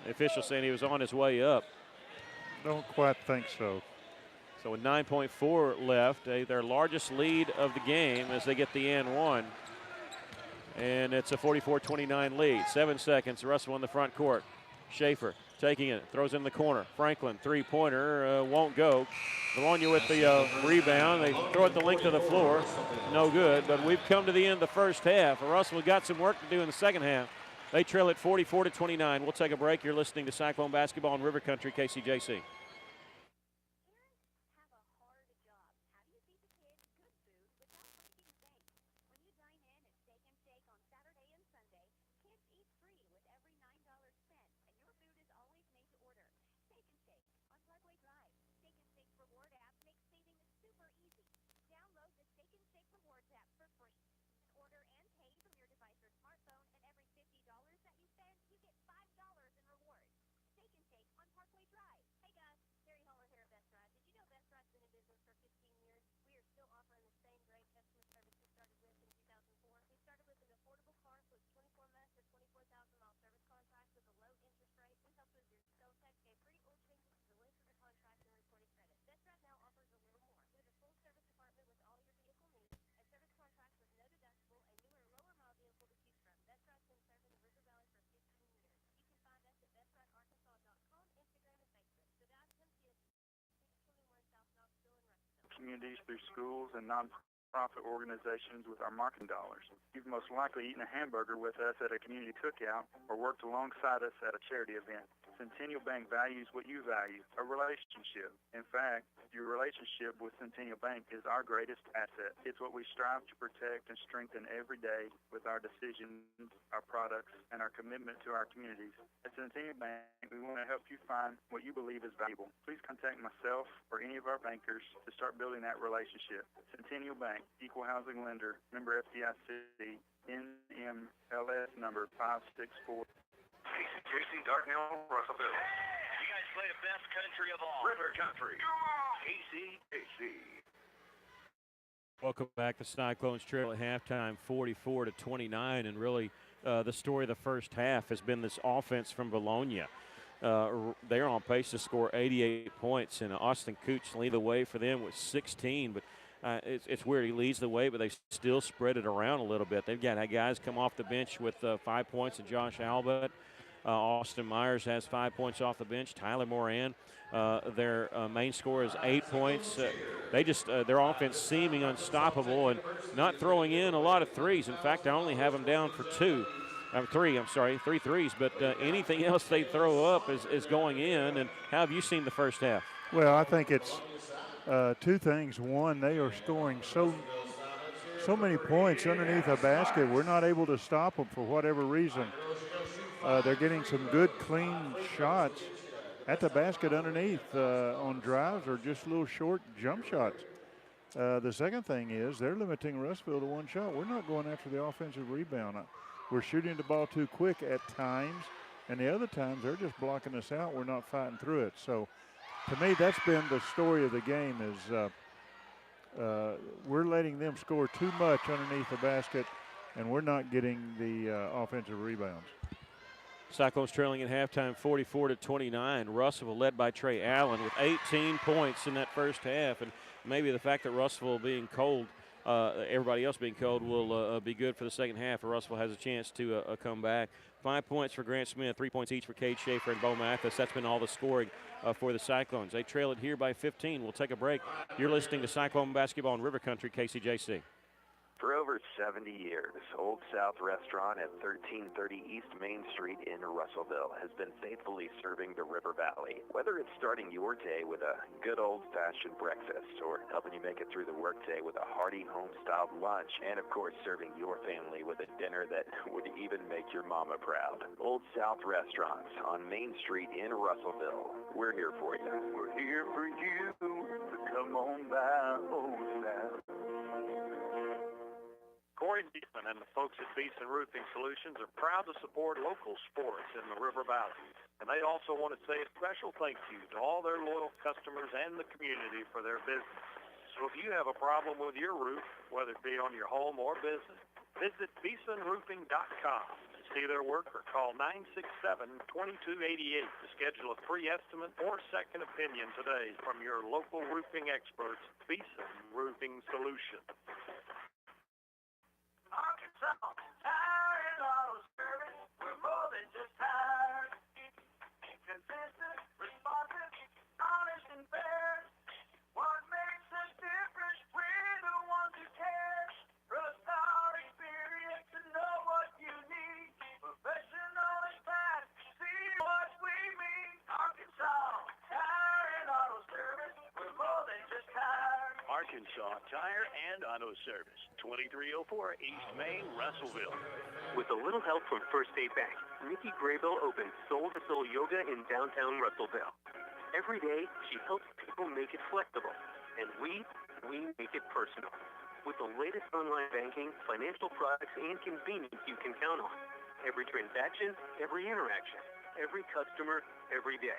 The official saying he was on his way up. Don't quite think so. So with 9.4 left, their largest lead of the game as they get the and one. And it's a 44-29 lead. 7 seconds, Russell in the front court. Schaefer taking it, throws in the corner. Franklin, 3-pointer, won't go. Vilonia with the rebound. They throw it the length of the floor. No good, but we've come to the end of the first half. Russell got some work to do in the second half. They trail at 44-29. We'll take a break. You're listening to Cyclone Basketball in River Country, KCJC. communities through schools and nonprofit organizations with our marketing dollars. You've most likely eaten a hamburger with us at a community cookout or worked alongside us at a charity event. Centennial Bank values what you value, a relationship. In fact, your relationship with Centennial Bank is our greatest asset. It's what we strive to protect and strengthen every day with our decisions, our products, and our commitment to our communities. At Centennial Bank, we want to help you find what you believe is valuable. Please contact myself or any of our bankers to start building that relationship. Centennial Bank, Equal Housing Lender, member FDIC, NMLS number 564. KCJC, Dartnell, Russellville. You guys play the best country of all. River Country. KCJC. Welcome back. The Cyclones trail at halftime, 44-29, and really the story of the first half has been this offense from Vilonia. They're on pace to score 88 points, and Austin Cooch lead the way for them with 16. But it's weird. He leads the way, but they still spread it around a little bit. They've got guys come off the bench with 5 points, and Josh Albert. Austin Myers has 5 points off the bench. Tyler Moran, their main scorer, is 8 points. They just their offense seeming unstoppable and not throwing in a lot of threes. In fact, I only have them down for three threes. But anything else they throw up is going in. And how have you seen the first half? Well, I think it's two things. One, they are scoring so many points underneath a basket. We're not able to stop them for whatever reason. They're getting some good, clean shots at the basket underneath on drives or just little short jump shots. The second thing is they're limiting Russellville to one shot. We're not going after the offensive rebound. We're shooting the ball too quick at times, and the other times they're just blocking us out. We're not fighting through it. So, to me, that's been the story of the game is we're letting them score too much underneath the basket, and we're not getting the offensive rebounds. Cyclones trailing at halftime 44-29. Russellville led by Trey Allen with 18 points in that first half. And maybe the fact that Russellville being cold, everybody else being cold, will be good for the second half. Russellville has a chance to come back. 5 points for Grant Smith, 3 points each for Cade Schaefer and Bo Mathis. That's been all the scoring for the Cyclones. They trail it here by 15. We'll take a break. You're listening to Cyclone Basketball in River Country, KCJC. For over 70 years, Old South Restaurant at 1330 East Main Street in Russellville has been faithfully serving the River Valley. Whether it's starting your day with a good old-fashioned breakfast or helping you make it through the workday with a hearty home-styled lunch, and of course serving your family with a dinner that would even make your mama proud. Old South Restaurants on Main Street in Russellville. We're here for you. We're here for you. Come on by, Old South. Corey Beeson and the folks at Beeson Roofing Solutions are proud to support local sports in the River Valley. And they also want to say a special thank you to all their loyal customers and the community for their business. So if you have a problem with your roof, whether it be on your home or business, visit BeesonRoofing.com to see their work or call 967-2288 to schedule a free estimate or second opinion today from your local roofing experts, Beeson Roofing Solutions. Arkansas Tire and Auto Service. We're more than just tires. Consistent, responsive, honest, and fair. What makes us different? We're the ones who care. Trust our experience to know what you need. Professional and fast. See what we mean. Arkansas Tire and Auto Service. We're more than just tires. Arkansas Tire and Auto Service, 2304 East Main, Russellville. With a little help from First State Bank, Nikki Graybill opens Soul to Soul Yoga in downtown Russellville. Every day, she helps people make it flexible, and we make it personal. With the latest online banking, financial products, and convenience you can count on. Every transaction, every interaction, every customer, every day.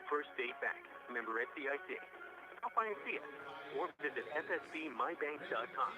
First State Bank, member FDIC. Stop by and see us, or visit fsbmybank.com.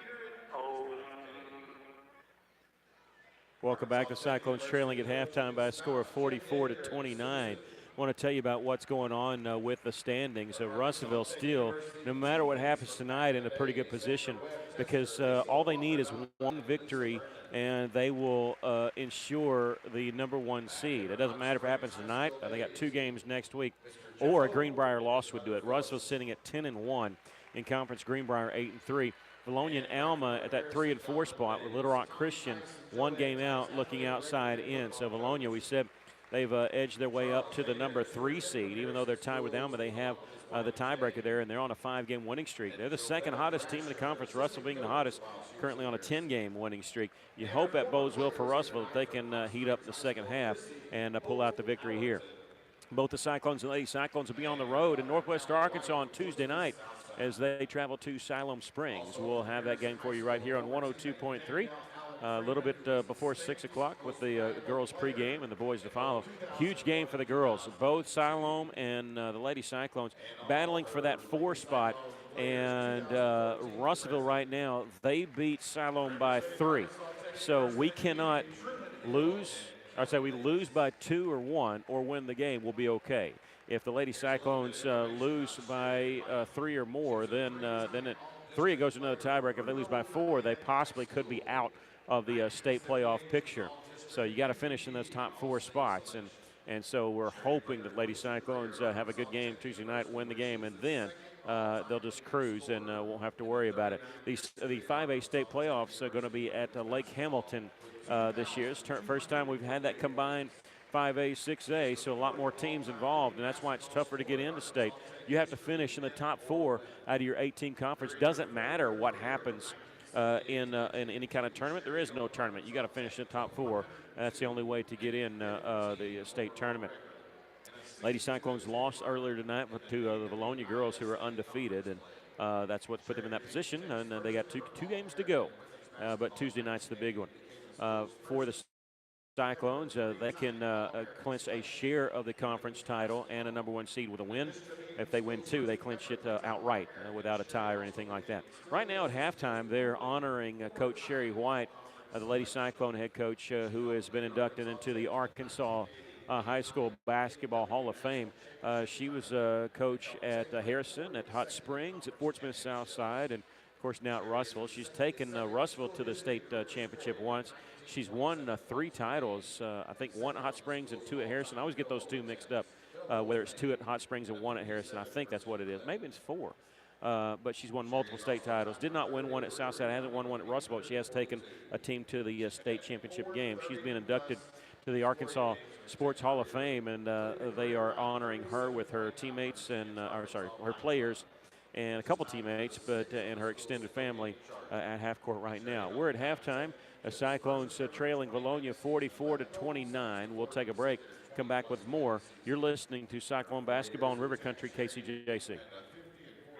Welcome back. The Cyclones trailing at halftime by a score of 44-29. I want to tell you about what's going on with the standings. Russellville still, no matter what happens tonight, in a pretty good position because all they need is one victory and they will ensure the number one seed. It doesn't matter if it happens tonight. They got 2 games next week. or a Greenbrier loss would do it. Russell's sitting at 10-1 in conference. Greenbrier 8-3. Vilonia and Alma at that 3 and 4 spot with Little Rock Christian 1 game out, looking outside in. So Vilonia, we said, they've edged their way up to the number 3 seed. Even though they're tied with Alma, they have the tiebreaker there, and they're on a 5-game winning streak. They're the second hottest team in the conference, Russell being the hottest, currently on a 10-game winning streak. You hope that bodes well for Russellville that they can heat up the second half and pull out the victory here. Both the Cyclones and Lady Cyclones will be on the road in Northwest Arkansas on Tuesday night as they travel to Siloam Springs. We'll have that game for you right here on 102.3. A little bit before 6 o'clock with the girls pregame and the boys to follow. Huge game for the girls. Both Siloam and the Lady Cyclones battling for that 4 spot. And Russellville right now, they beat Siloam by 3. So we cannot lose. We lose by 2 or 1 or win the game, we'll be okay. If the Lady Cyclones lose by 3 or more, then at 3 it goes to another tiebreaker. If they lose by 4, they possibly could be out of the state playoff picture. So you got to finish in those top 4 spots. And so we're hoping that Lady Cyclones have a good game Tuesday night, win the game, and then they'll just cruise and won't have to worry about it. The 5A state playoffs are going to be at Lake Hamilton this year. It's first time we've had that combined 5A, 6A, so a lot more teams involved, and that's why it's tougher to get into state. You have to finish in the top 4 out of your 8-team conference. Doesn't matter what happens in any kind of tournament. There is no tournament. You got to finish in the top 4. That's the only way to get in the state tournament. Lady Cyclones lost earlier tonight to the Vilonia girls, who are undefeated, and that's what put them in that position. And they got two games to go, but Tuesday night's the big one. For the Cyclones, they can clinch a share of the conference title and a number 1 seed with a win. If they win 2, they clinch it outright without a tie or anything like that. Right now at halftime, they're honoring Coach Sherry White, the Lady Cyclone head coach, who has been inducted into the Arkansas High School Basketball Hall of Fame. She was a coach at Harrison, at Hot Springs, at Fort Smith Southside, and of course now at Russellville. She's taken Russellville to the state championship once. She's won 3 titles, I think 1 at Hot Springs and 2 at Harrison. I always get those 2 mixed up, whether it's 2 at Hot Springs and 1 at Harrison. I think that's what it is. Maybe it's 4. But she's won multiple state titles. Did not win 1 at Southside. Hasn't won 1 at Russellville. She has taken a team to the state championship game. She's been inducted to the Arkansas Sports Hall of Fame, and they are honoring her with her teammates and, her players and a couple teammates, and her extended family at half court right now. We're at halftime. The Cyclones trailing Vilonia 44-29. We'll take a break, come back with more. You're listening to Cyclone Basketball in River Country, KCJC.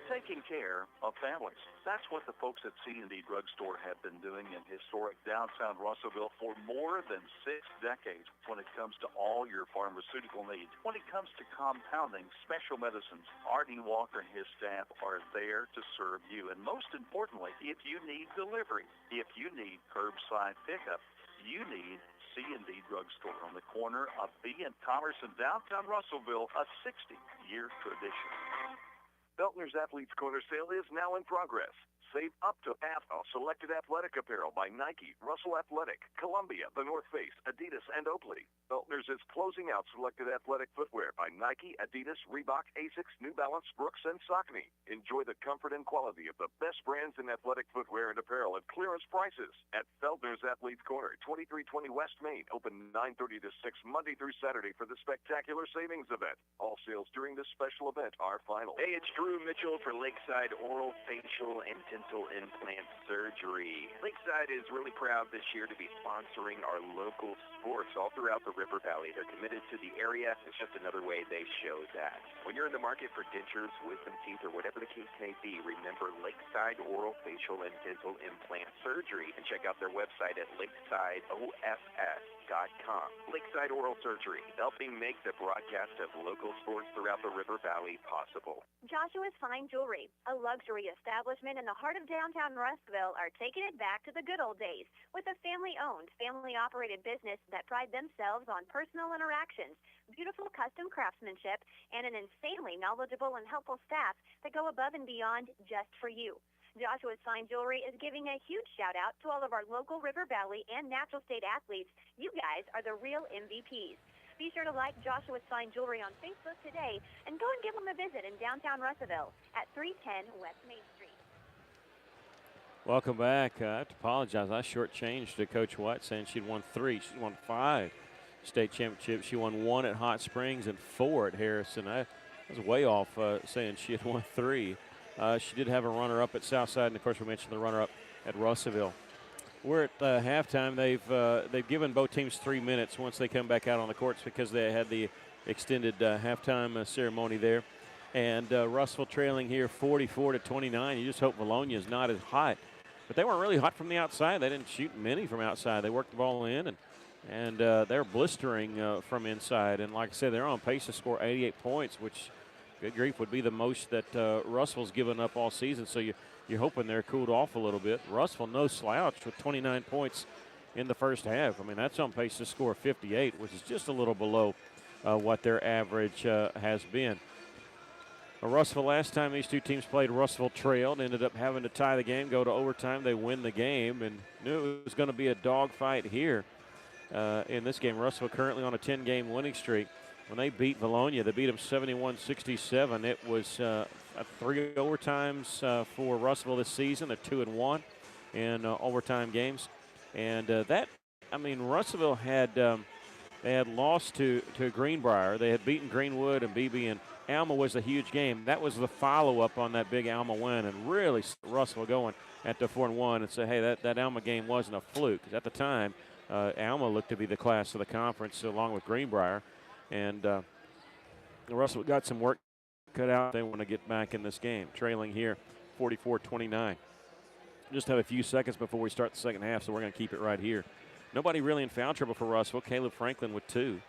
Taking care of families. That's what the folks at C&D Drugstore have been doing in historic downtown Russellville for more than 6 decades when it comes to all your pharmaceutical needs. When it comes to compounding, special medicines, Artie Walker and his staff are there to serve you. And most importantly, if you need delivery, if you need curbside pickup, you need C&D Drugstore on the corner of B and Commerce in downtown Russellville, a 60-year tradition. Beltner's Athletes Corner sale is now in progress. Save up to half on selected athletic apparel by Nike, Russell Athletic, Columbia, The North Face, Adidas, and Oakley. Beltner's is closing out selected athletic footwear by Nike, Adidas, Reebok, Asics, New Balance, Brooks, and Saucony. Enjoy the comfort and quality of the best brands in athletic footwear and apparel at clearance prices at Beltner's Athletes Corner, 2320 West Main, open 9:30 to 6 Monday through Saturday for the spectacular savings event. All sales during this special event are final. Hey, it's Drew Mitchell for Lakeside Oral, Facial, and Dental Implant Surgery. Lakeside is really proud this year to be sponsoring our local sports all throughout the River Valley. They're committed to the area. It's just another way they show that. When you're in the market for dentures, wisdom teeth, or whatever the case may be, remember Lakeside Oral, Facial, and Dental Implant Surgery, and check out their website at lakesideoffs.com. Lakeside Oral Surgery, helping make the broadcast of local sports throughout the River Valley possible. Joshua's Fine Jewelry, a luxury establishment in the heart of downtown Russellville, are taking it back to the good old days with a family-owned, family-operated business that pride themselves on personal interactions, beautiful custom craftsmanship, and an insanely knowledgeable and helpful staff that go above and beyond just for you. Joshua's Fine Jewelry is giving a huge shout-out to all of our local River Valley and Natural State athletes. You guys are the real MVPs. Be sure to like Joshua's Fine Jewelry on Facebook today and go and give them a visit in downtown Russellville at 310 West Main Street. Welcome back. I have to apologize. I shortchanged to Coach White saying she'd won 3. She'd won 5 state championships. She won 1 at Hot Springs and 4 at Harrison. I was way off saying she had won 3. She did have a runner-up at Southside, and of course we mentioned the runner-up at Russellville. We're at halftime. They've given both teams 3 minutes once they come back out on the courts because they had the extended halftime ceremony there. And Russellville trailing here 44-29. You just hope Vilonia is not as hot. But they weren't really hot from the outside. They didn't shoot many from outside. They worked the ball in, and they're blistering from inside. And like I said, they're on pace to score 88 points, which, good grief, would be the most that Russellville's given up all season. So you're hoping they're cooled off a little bit. Russellville, no slouch with 29 points in the first half. I mean, that's on pace to score 58, which is just a little below what their average has been. Russellville, last time these two teams played, Russellville trailed, ended up having to tie the game, go to overtime. They win the game, and knew it was going to be a dogfight here in this game. Russellville currently on a 10-game winning streak. When they beat Vilonia, they beat them 71-67. It was 3 overtimes for Russellville this season. They're 2-1 in overtime games, and Russellville had they had lost to Greenbrier. They had beaten Greenwood and BB, and Alma was a huge game. That was the follow-up on that big Alma win, and really Russellville going at the 4-1 and say, hey, that Alma game wasn't a fluke. At the time, Alma looked to be the class of the conference along with Greenbrier, and Russellville got some work cut out. They want to get back in this game, trailing here 44-29. Just have a few seconds before we start the second half, so we're going to keep it right here. Nobody really in foul trouble for Russellville. Caleb Franklin with 2.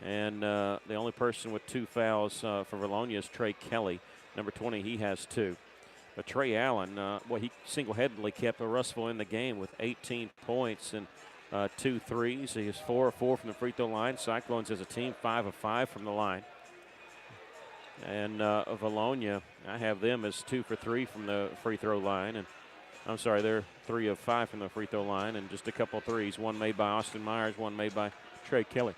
And the only person with 2 fouls for Vilonia is Trey Kelly. Number 20, he has 2. But Trey Allen, he single-handedly kept Russellville in the game with 18 points and 2 threes. He is 4 of 4 from the free throw line. Cyclones as a team, 5 of 5 from the line. And Vilonia, I have them as 2 for 3 from the free throw line. And I'm sorry, they're 3 of 5 from the free throw line, and just a couple threes. One made by Austin Myers, one made by Trey Kelly.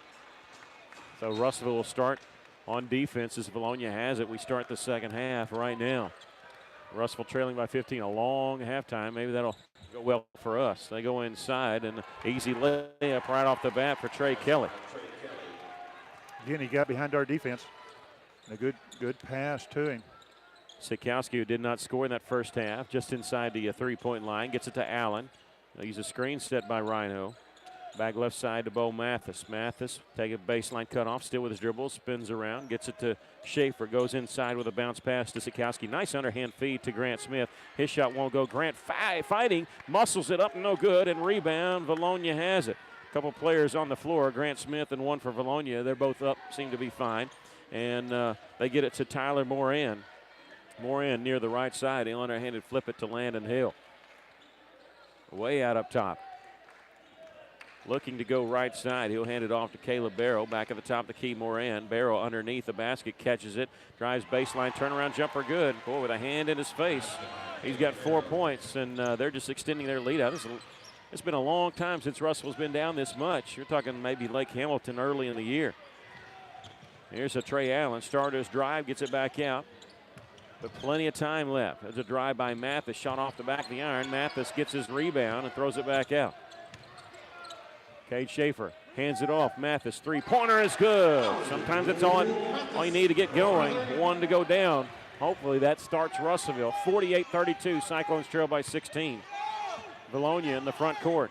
So Russellville will start on defense as Vilonia has it. We start the second half right now. Russellville trailing by 15, a long halftime. Maybe that'll go well for us. They go inside, and easy layup right off the bat for Trey Kelly. Again, he got behind our defense. A good pass to him. Sikowski, who did not score in that first half, just inside the three-point line, gets it to Allen. He's a screen set by Rhino. Back left side to Bo Mathis. Mathis take a baseline cut off, still with his dribble, spins around, gets it to Schaefer, goes inside with a bounce pass to Sikowski. Nice underhand feed to Grant Smith. His shot won't go. Grant fighting, muscles it up, no good, and rebound. Vilonia has it. A couple players on the floor, Grant Smith and one for Vilonia. They're both up, seem to be fine. And they get it to Tyler Moran. Moran near the right side. He'll underhanded flip it to Landon Hill. Way out up top. Looking to go right side. He'll hand it off to Caleb Barrow. Back at the top, the key Moran. Barrow underneath the basket, catches it, drives baseline, turnaround jumper good. Boy, with a hand in his face. He's got 4 points, and they're just extending their lead out. It's been a long time since Russellville's been down this much. You're talking maybe Lake Hamilton early in the year. Here's a Trey Allen. Starters drive, gets it back out. But plenty of time left. There's a drive by Mathis, shot off the back of the iron. Mathis gets his rebound and throws it back out. Cade Schaefer hands it off. Mathis, three-pointer is good. Sometimes that's all you need to get going. One to go down. Hopefully that starts Russellville. 48-32, Cyclones trail by 16. Vilonia in the front court.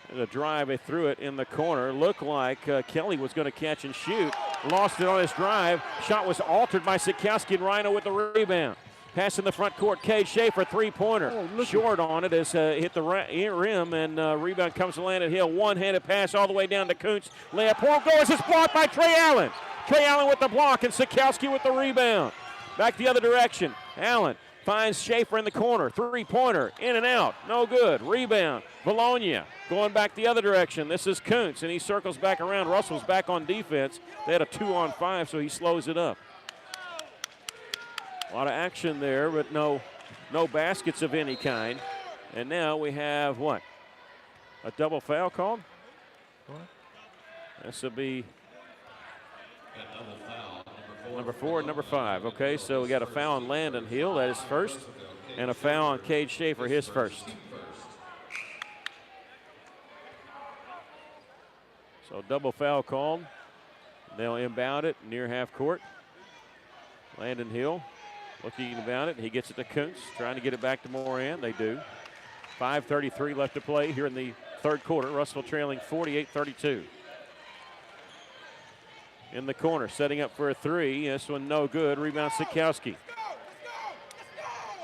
There's a drive, they threw it in the corner. Looked like Kelly was going to catch and shoot. Lost it on his drive. Shot was altered by Sikowski, and Rhino with the rebound. Pass in the front court. Cade Schaefer, three-pointer. Short on it as hit the rim, and rebound comes to Landon Hill. One-handed pass all the way down to Kuntz. Layup won't go as it's blocked by Trey Allen. Trey Allen with the block, and Sikowski with the rebound. Back the other direction. Allen finds Schaefer in the corner. Three-pointer, in and out. No good. Rebound. Vilonia going back the other direction. This is Kuntz, and he circles back around. Russell's back on defense. They had a 2-on-5, so he slows it up. A lot of action there, but no baskets of any kind. And now we have what? A double foul called? What? This will be number 4 and number 5. Okay, so we got a foul on Landon Hill, that is first, and a foul on Cade Schaefer, his first. So double foul called. They'll inbound it near half court. Landon Hill looking about it. He gets it to Kuntz, trying to get it back to Moran. They do. 5:33 left to play here in the third quarter. Russell trailing 48-32. In the corner, setting up for a three. This one no good. Rebound Sikowski.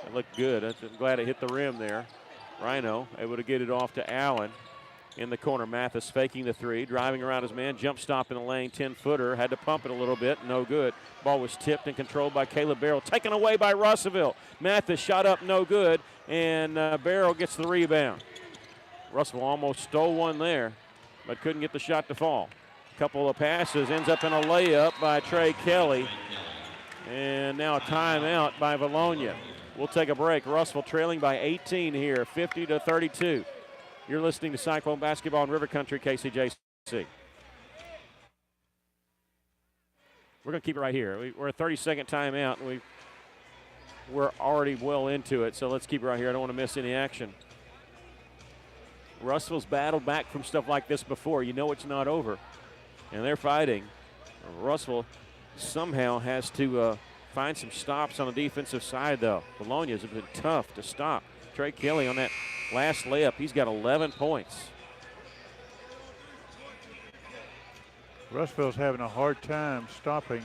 That looked good. I'm glad it hit the rim there. Rhino able to get it off to Allen. In the corner, Mathis faking the three, driving around his man, jump stop in the lane, 10-footer, had to pump it a little bit, no good. Ball was tipped and controlled by Caleb Barrow, taken away by Russellville. Mathis shot up, no good, and Barrow gets the rebound. Russellville almost stole one there, but couldn't get the shot to fall. Couple of passes, ends up in a layup by Trey Kelly, and now a timeout by Vilonia. We'll take a break. Russellville trailing by 18 here, 50-32. You're listening to Cyclone Basketball in River Country, KCJC. We're going to keep it right here. We're a 30-second timeout, and we're already well into it, so let's keep it right here. I don't want to miss any action. Russell's battled back from stuff like this before. You know it's not over, and they're fighting. Russell somehow has to find some stops on the defensive side, though. Vilonia's have been tough to stop. Trey Kelly on that last layup, he's got 11 points. Russellville's having a hard time stopping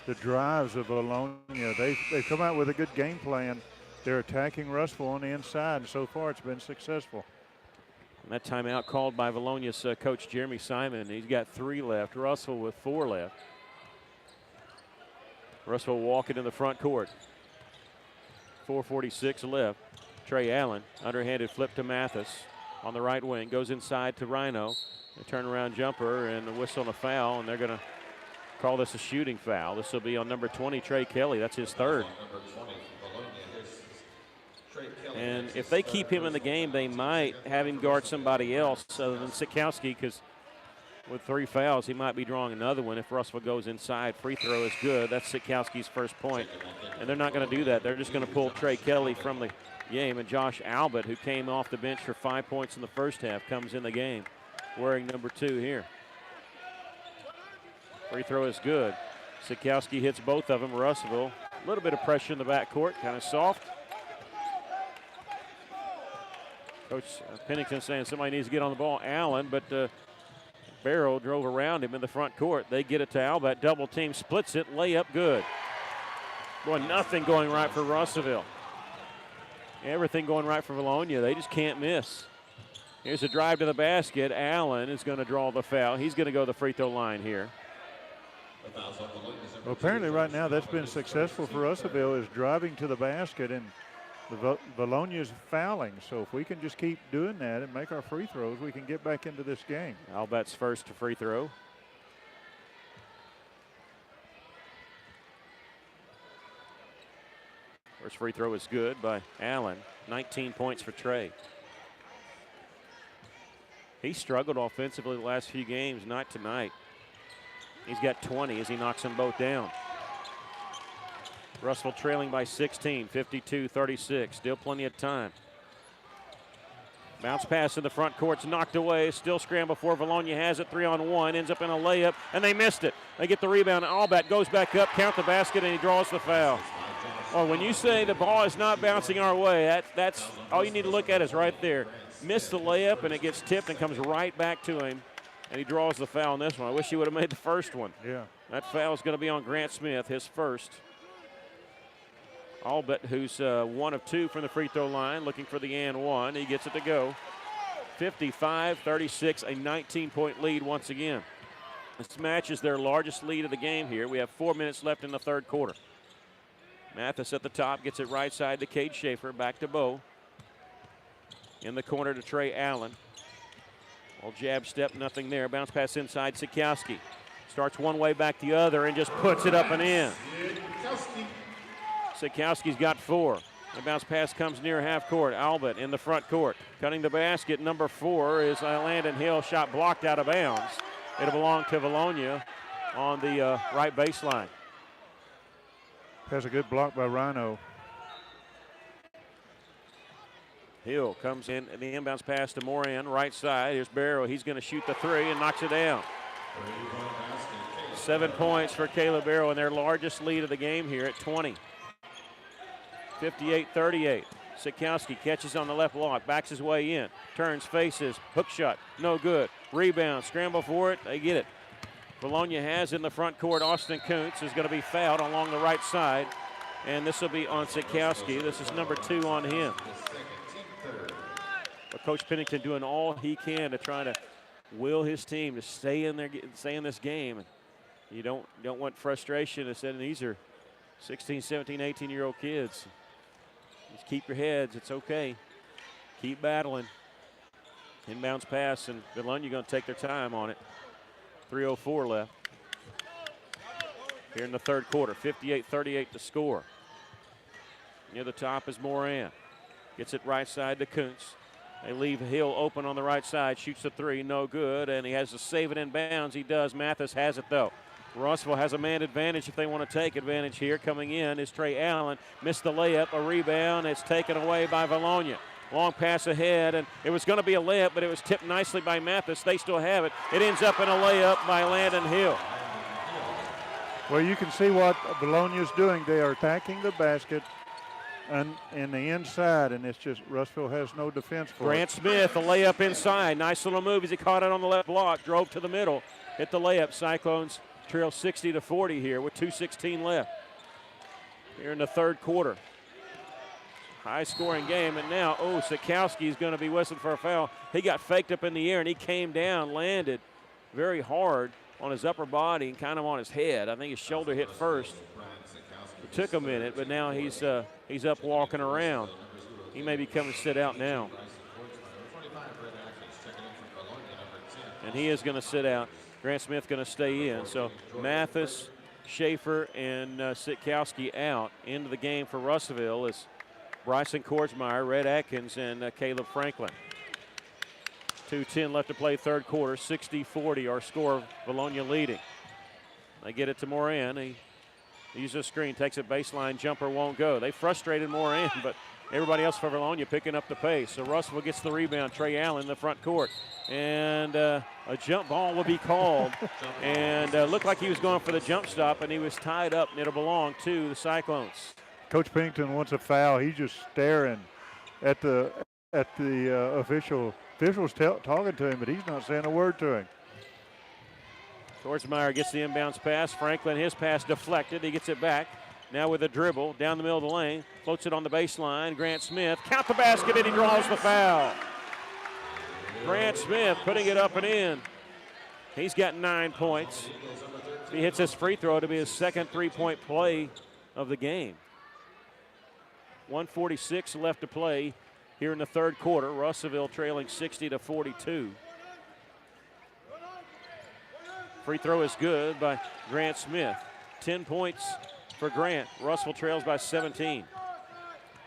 the drives of Vilonia. They've come out with a good game plan. They're attacking Russellville on the inside, and so far it's been successful. And that timeout called by Vilonia's coach Jeremy Simon. He's got 3 left. Russellville with 4 left. Russellville walking in the front court. 4:46 left. Trey Allen, underhanded flip to Mathis on the right wing, goes inside to Rhino. A turnaround jumper and a whistle and a foul, and they're going to call this a shooting foul. This will be on number 20, Trey Kelly. That's his third. And if they keep him in the game, they might have him guard somebody else other than Sikowski, because with 3 fouls, he might be drawing another one if Russellville goes inside. Free throw is good. That's Sikowski's first point. And they're not going to do that. They're just going to pull Trey Kelly from the game, and Josh Albert, who came off the bench for 5 points in the first half, comes in the game wearing number 2 here. Free throw is good. Sikowski hits both of them. Russellville, a little bit of pressure in the backcourt, kind of soft. Coach Pennington saying somebody needs to get on the ball. Allen, but Barrow drove around him in the front court. They get it to Albert, double team, splits it, layup good. Boy, nothing going right for Russellville. Everything going right for Vilonia. They just can't miss. Here's a drive to the basket. Allen is going to draw the foul. He's going to go to the free throw line here. Well, apparently right now that's been successful for Russellville, is driving to the basket, and Vilonia's fouling. So if we can just keep doing that and make our free throws, we can get back into this game. Albert's first to free throw. First free throw is good by Allen. 19 points for Trey. He struggled offensively the last few games, not tonight. He's got 20 as he knocks them both down. Russellville trailing by 16, 52-36. Still plenty of time. Bounce pass in the front court's knocked away. Still scramble for Vilonia has it. 3-on-1. Ends up in a layup, and they missed it. They get the rebound. Allbat goes back up, count the basket, and he draws the foul. Well, when you say the ball is not bouncing our way, that's all you need to look at is right there. Missed the layup, and it gets tipped and comes right back to him, and he draws the foul on this one. I wish he would have made the first one. Yeah. That foul is going to be on Grant Smith, his first. Allbat, who's 1 of 2 from the free throw line, looking for the and one. He gets it to go. 55-36, a 19-point lead once again. This matches their largest lead of the game here. We have 4 minutes left in the third quarter. Mathis at the top, gets it right side to Cade Schaefer, back to Bo. In the corner to Trey Allen. Well, jab step, nothing there. Bounce pass inside, Sikowski. Starts one way, back the other, and just puts it up and in. Sikowski's got 4. The bounce pass comes near half court. Albert in the front court. Cutting the basket, number 4 is Landon Hill. Shot blocked out of bounds. It'll belong to Vilonia on the right baseline. Has a good block by Rhino. Hill comes in, and the inbounds pass to Moran, right side. Here's Barrow. He's going to shoot the three and knocks it down. 7 points for Caleb Barrow, and their largest lead of the game here at 20. 58-38. Sikowski catches on the left block, backs his way in, turns, faces, hook shot, no good. Rebound, scramble for it, they get it. Vilonia has in the front court Austin Kuntz is going to be fouled along the right side, and this will be on Sikowski. This is number 2 on him. But Coach Pennington doing all he can to try to will his team to stay in this game. You don't want frustration. And these are 16, 17, 18-year-old kids. Just keep your heads. It's okay. Keep battling. Inbounds pass, and Vilonia going to take their time on it. 3:04 left here in the third quarter. 58-38 to score. Near the top is Moran. Gets it right side to Kuntz. They leave Hill open on the right side. Shoots the three, no good, and he has to save it in bounds. He does. Mathis has it, though. Russell has a man advantage if they want to take advantage here. Coming in is Trey Allen. Missed the layup, a rebound. It's taken away by Vilonia. Long pass ahead, and it was going to be a layup, but it was tipped nicely by Mathis. They still have it. It ends up in a layup by Landon Hill. Well, you can see what Vilonia's doing. They are attacking the basket and in the inside, and it's just Russell has no defense for Grant Smith, a layup inside. Nice little move as he caught it on the left block, drove to the middle, hit the layup. Cyclones trail 60-40 here with 2:16 left here in the third quarter. High-scoring game, and now, Sikowski is going to be whistled for a foul. He got faked up in the air, and he came down, landed very hard on his upper body and kind of on his head. I think his shoulder hit first. It took a minute, but now he's up walking around. He may be coming to sit out now. And he is going to sit out. Grant Smith going to stay in. So Mathis, Schaefer, and Sikowski out. Into the game for Russellville is Bryson Kordsmeyer, Red Atkins, and Caleb Franklin. 2:10 left to play third quarter. 60-40 our score. Vilonia leading. They get it to Moran. He uses a screen, takes it baseline, jumper won't go. They frustrated Moran, but everybody else for Vilonia picking up the pace. So Russell gets the rebound. Trey Allen in the front court. And a jump ball will be called. And looked like he was going for the jump stop, and he was tied up, and it'll belong to the Cyclones. Coach Pennington wants a foul. He's just staring at the official. Official's talking to him, but he's not saying a word to him. Kordsmeyer gets the inbounds pass. Franklin, his pass deflected. He gets it back. Now with a dribble down the middle of the lane. Floats it on the baseline. Grant Smith, count the basket, and he draws the foul. Grant Smith putting it up and in. He's got 9 points. If he hits this free throw, it'll be his second three-point play of the game. 1:46 left to play here in the third quarter. Russellville trailing 60-42. Free throw is good by Grant Smith. 10 points for Grant. Russellville trails by 17.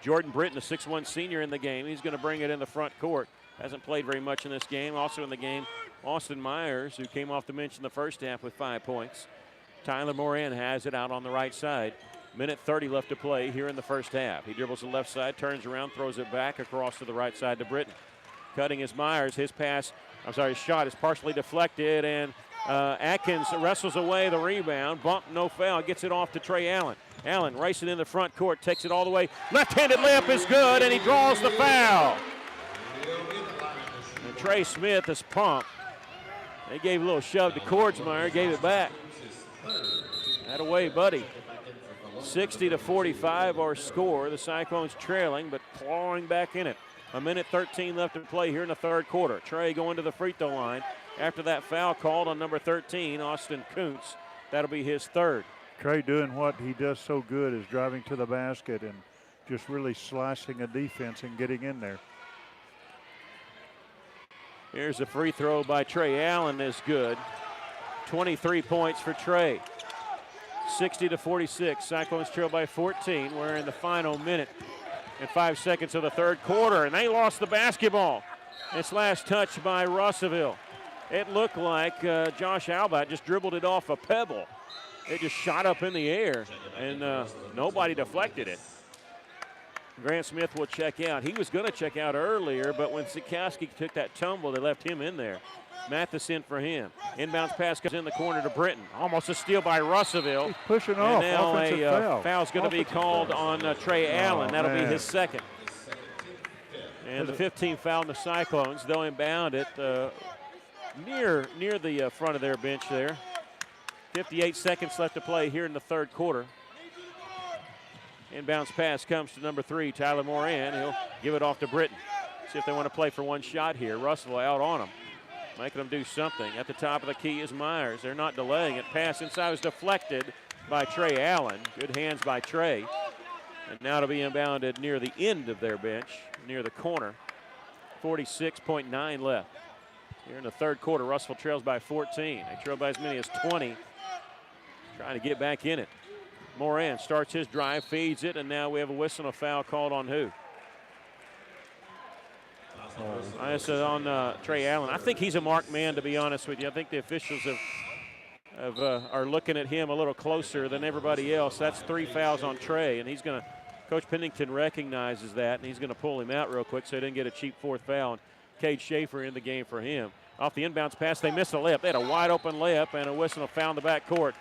Jordan Britton, a 6'1 senior in the game. He's going to bring it in the front court. Hasn't played very much in this game. Also in the game, Austin Myers, who came off the bench in the first half with 5 points. Tyler Moran has it out on the right side. Minute 30 left to play here in the first half. He dribbles the left side, turns around, throws it back across to the right side to Britton. Cutting is Myers. His shot is partially deflected, and Atkins wrestles away the rebound. Bump, no foul. Gets it off to Trey Allen. Allen racing in the front court, takes it all the way. Left-handed layup is good, and he draws the foul. And Trey Smith is pumped. They gave a little shove to Kordsmeyer, gave it back. That away, buddy. 60-45 our score. The Cyclones trailing, but clawing back in it. A minute 13 left to play here in the third quarter. Trey going to the free throw line after that foul called on number 13, Austin Kuntz. That'll be his third. Trey doing what he does so good is driving to the basket and just really slicing a defense and getting in there. Here's a free throw by Trey Allen is good. 23 points for Trey. 60-46. Cyclones trail by 14. We're in the final minute and 5 seconds of the third quarter, and they lost the basketball. It's last touch by Russellville. It looked like Josh Albert just dribbled it off a pebble. It just shot up in the air, and nobody deflected it. Grant Smith will check out. He was going to check out earlier, but when Sikowski took that tumble, they left him in there. Mathis in for him. Inbounds pass comes in the corner to Britton. Almost a steal by Russellville. He's pushing and off. Now Offensive foul's going to be called on Trey Allen. That'll be his second. And the 15th foul in the Cyclones. They'll inbound it near the front of their bench there. 58 seconds left to play here in the third quarter. Inbounds pass comes to number 3, Tyler Moran. He'll give it off to Britton. See if they want to play for one shot here. Russell out on him, making them do something. At the top of the key is Myers. They're not delaying it. Pass inside was deflected by Trey Allen. Good hands by Trey. And now to be inbounded near the end of their bench, near the corner. 46.9 left. Here in the third quarter, Russell trails by 14. They trail by as many as 20. Trying to get back in it. Moran starts his drive, feeds it, and now we have a whistle and a foul called on who? I said on Trey Allen. I think he's a marked man, to be honest with you. I think the officials are looking at him a little closer than everybody else. That's 3 fouls on Trey, and he's going to – Coach Pennington recognizes that, and he's going to pull him out real quick so he didn't get a cheap 4th foul. And Cade Schaefer in the game for him. Off the inbounds pass, they missed a layup. They had a wide-open layup and a whistle and a foul in the backcourt.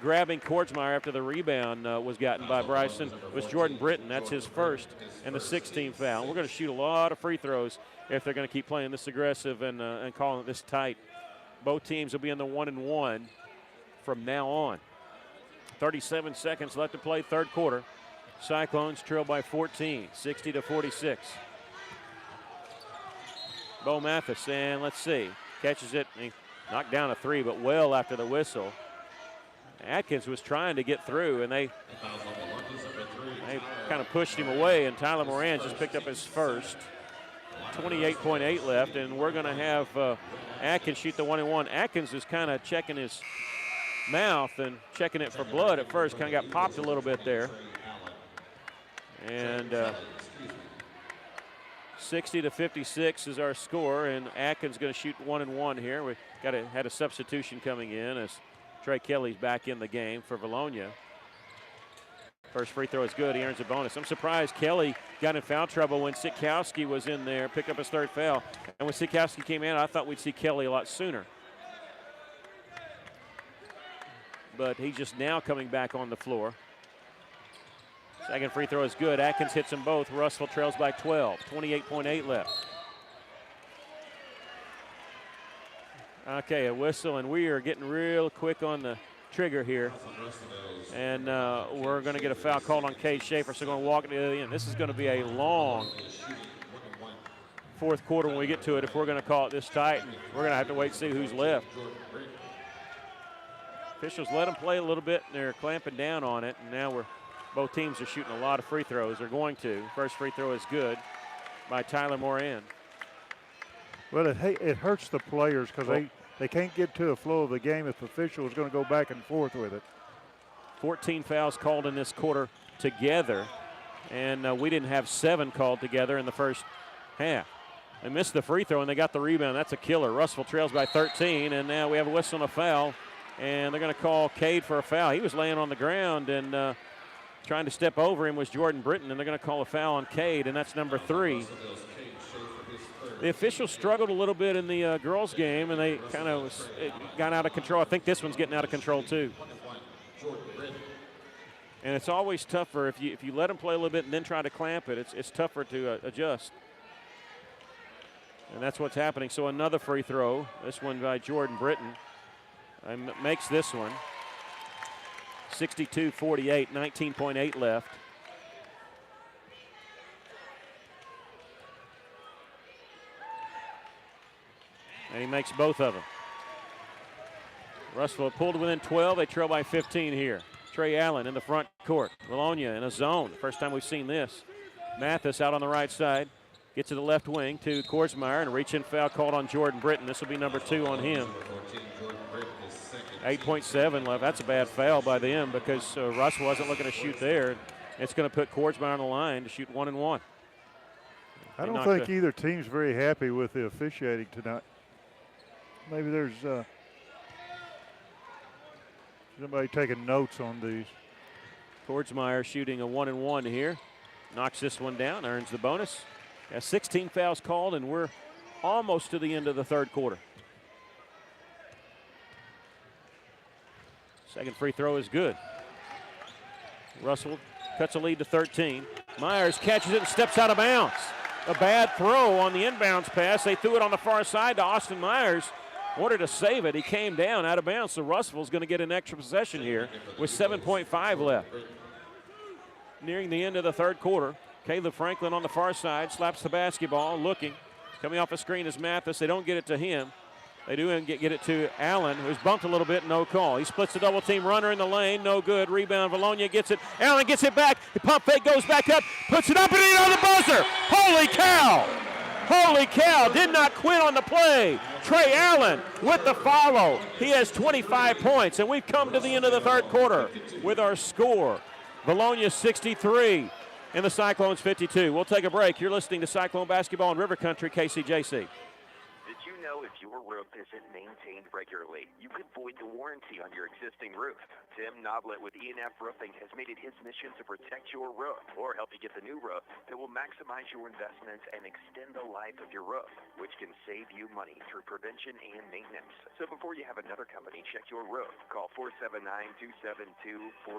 Grabbing Kordsmeyer after the rebound was gotten by Bryson was Jordan Britton. That's his first and the 16th foul. We're going to shoot a lot of free throws if they're going to keep playing this aggressive and calling it this tight. Both teams will be in the 1-and-1 from now on. 37 seconds left to play, third quarter. Cyclones trail by 14, 60-46. Bo Mathis, and let's see, catches it. He knocked down a 3, but well after the whistle. Atkins was trying to get through, and they kind of pushed him away, and Tyler Moran just picked up his first. 28.8 left, and we're going to have Atkins shoot the 1-and-1. Atkins is kind of checking his mouth and checking it for blood at first. Kind of got popped a little bit there. And 60-56 is our score, and Atkins going to shoot 1-and-1 here. We had a substitution coming in as Trey Kelly's back in the game for Vilonia. First free throw is good. He earns a bonus. I'm surprised Kelly got in foul trouble when Sikowski was in there, picked up his 3rd foul. And when Sikowski came in, I thought we'd see Kelly a lot sooner. But he's just now coming back on the floor. Second free throw is good. Atkins hits them both. Russell trails by 12. 28.8 left. Okay, a whistle, and we are getting real quick on the trigger here. And we're going to get a foul called on Cade Schaefer, so we're going to walk it to the end. This is going to be a long fourth quarter when we get to it if we're going to call it this tight. And we're going to have to wait and see who's left. Officials let them play a little bit, and they're clamping down on it. And now both teams are shooting a lot of free throws. They're going to. First free throw is good by Tyler Moran. Well, it hurts the players because they can't get to a flow of the game if the official is going to go back and forth with it. 14 fouls called in this quarter together, and we didn't have 7 called together in the first half. They missed the free throw, and they got the rebound. That's a killer. Russell trails by 13, and now we have a whistle and a foul, and they're going to call Cade for a foul. He was laying on the ground, and trying to step over him was Jordan Britton, and they're going to call a foul on Cade, and that's number 3. The officials struggled a little bit in the girls' game, and they kind of got out of control. I think this one's getting out of control too. And it's always tougher if you let them play a little bit and then try to clamp it. It's tougher to adjust. And that's what's happening. So another free throw. This one by Jordan Britton makes this one. 62-48, 19.8 left. And he makes both of them. Russell pulled within 12. They trail by 15 here. Trey Allen in the front court. Vilonia in a zone. First time we've seen this. Mathis out on the right side. Gets to the left wing to Kordsmeyer, and a reach-in foul called on Jordan Britton. This will be number 2 on him. 8.7 left. That's a bad foul by them because Russ wasn't looking to shoot there. It's going to put Kordsmeyer on the line to shoot 1-and-1. I don't think either team's very happy with the officiating tonight. Maybe there's somebody taking notes on these. Kordsmeyer shooting a 1-and-1 here. Knocks this one down, earns the bonus. 16 fouls called, and we're almost to the end of the third quarter. Second free throw is good. Russell cuts a lead to 13. Myers catches it and steps out of bounds. A bad throw on the inbounds pass. They threw it on the far side to Austin Myers. Wanted to save it. He came down out of bounds, so Russell's going to get an extra possession here with 7.5 left. Nearing the end of the third quarter. Caleb Franklin on the far side slaps the basketball, looking. Coming off a screen is Mathis. They don't get it to him. They do get it to Allen, who's bumped a little bit, no call. He splits the double team runner in the lane, no good. Rebound, Vilonia gets it. Allen gets it back. The pump fake goes back up, puts it up and in on the buzzer. Holy cow! Holy cow, did not quit on the play. Trey Allen with the follow. He has 25 points, and we've come to the end of the third quarter with our score. Vilonia 63 and the Cyclones 52. We'll take a break. You're listening to Cyclone Basketball in River Country, KCJC. Did you know if your roof isn't maintained regularly, you could void the warranty on your existing roof? Tim Noblet with E&F Roofing has made it his mission to protect your roof or help you get the new roof that will maximize your investments and extend the life of your roof, which can save you money through prevention and maintenance. So before you have another company check your roof, call 479-272-4069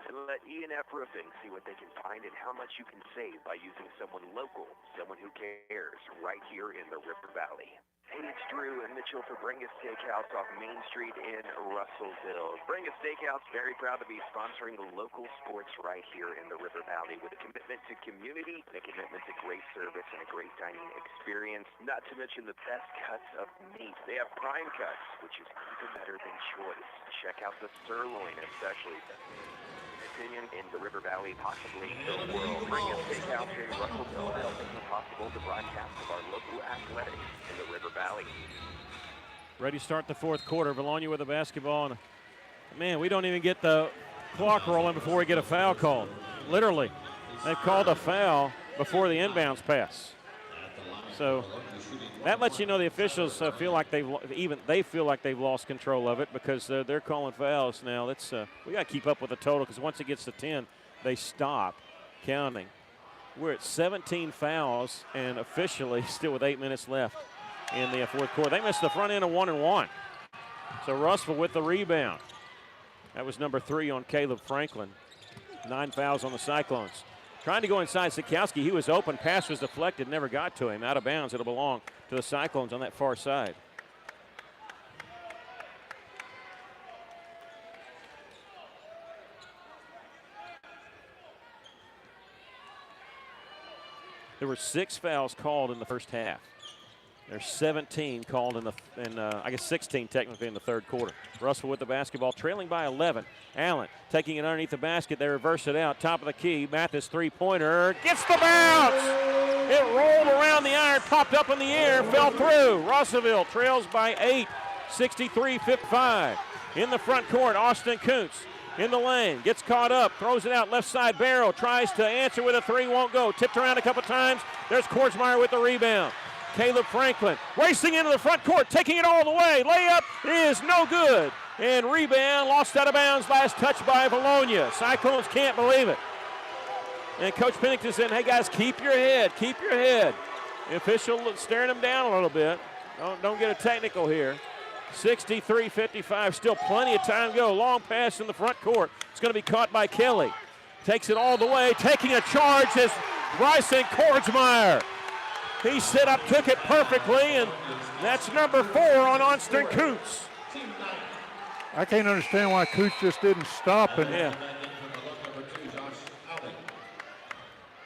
and let E&F Roofing see what they can find and how much you can save by using someone local, someone who cares, right here in the River Valley. Hey, it's Drew and Mitchell for Bringus Steakhouse off Main Street in Russellville. Bringus Steakhouse, very proud to be sponsoring the local sports right here in the River Valley with a commitment to community, a commitment to great service, and a great dining experience, not to mention the best cuts of meat. They have prime cuts, which is even better than choice. Check out the sirloin especially. Opinion in the River Valley, possibly the world. Bringus Steakhouse in Russellville, helping it possible to broadcast of our local athletics in the River Valley. Ready to start the fourth quarter. Vilonia with the basketball. And man, we don't even get the clock rolling before we get a foul called. Literally. They've called a foul before the inbounds pass. So that lets you know the officials feel like they've lost control of it because they're calling fouls now. We got to keep up with the total because once it gets to 10, they stop counting. We're at 17 fouls and officially still with 8 minutes left in the fourth quarter. They missed the front end of 1-and-1. So Russell with the rebound. That was number 3 on Caleb Franklin. 9 fouls on the Cyclones. Trying to go inside Sikowski. He was open. Pass was deflected. Never got to him. Out of bounds. It'll belong to the Cyclones on that far side. There were 6 fouls called in the first half. There's 17 called in I guess 16 technically in the third quarter. Russell with the basketball, trailing by 11. Allen taking it underneath the basket. They reverse it out. Top of the key. Mathis three-pointer. Gets the bounce. It rolled around the iron, popped up in the air, fell through. Russellville trails by 8, 63-55. In the front court, Austin Kuntz in the lane. Gets caught up, throws it out left side. Barrow tries to answer with a 3, won't go. Tipped around a couple times. There's Kordsmeyer with the rebound. Caleb Franklin racing into the front court, taking it all the way. Layup is no good. And rebound lost out of bounds. Last touch by Vilonia. Cyclones can't believe it. And Coach Pennington said, hey guys, keep your head, keep your head. The official staring them down a little bit. Don't get a technical here. 63-55, still plenty of time to go. Long pass in the front court. It's going to be caught by Kelly. Takes it all the way, taking a charge is Bryson Kordsmeyer. He set up, took it perfectly, and that's number 4 on Austin Kuntz. I can't understand why Kuntz just didn't stop.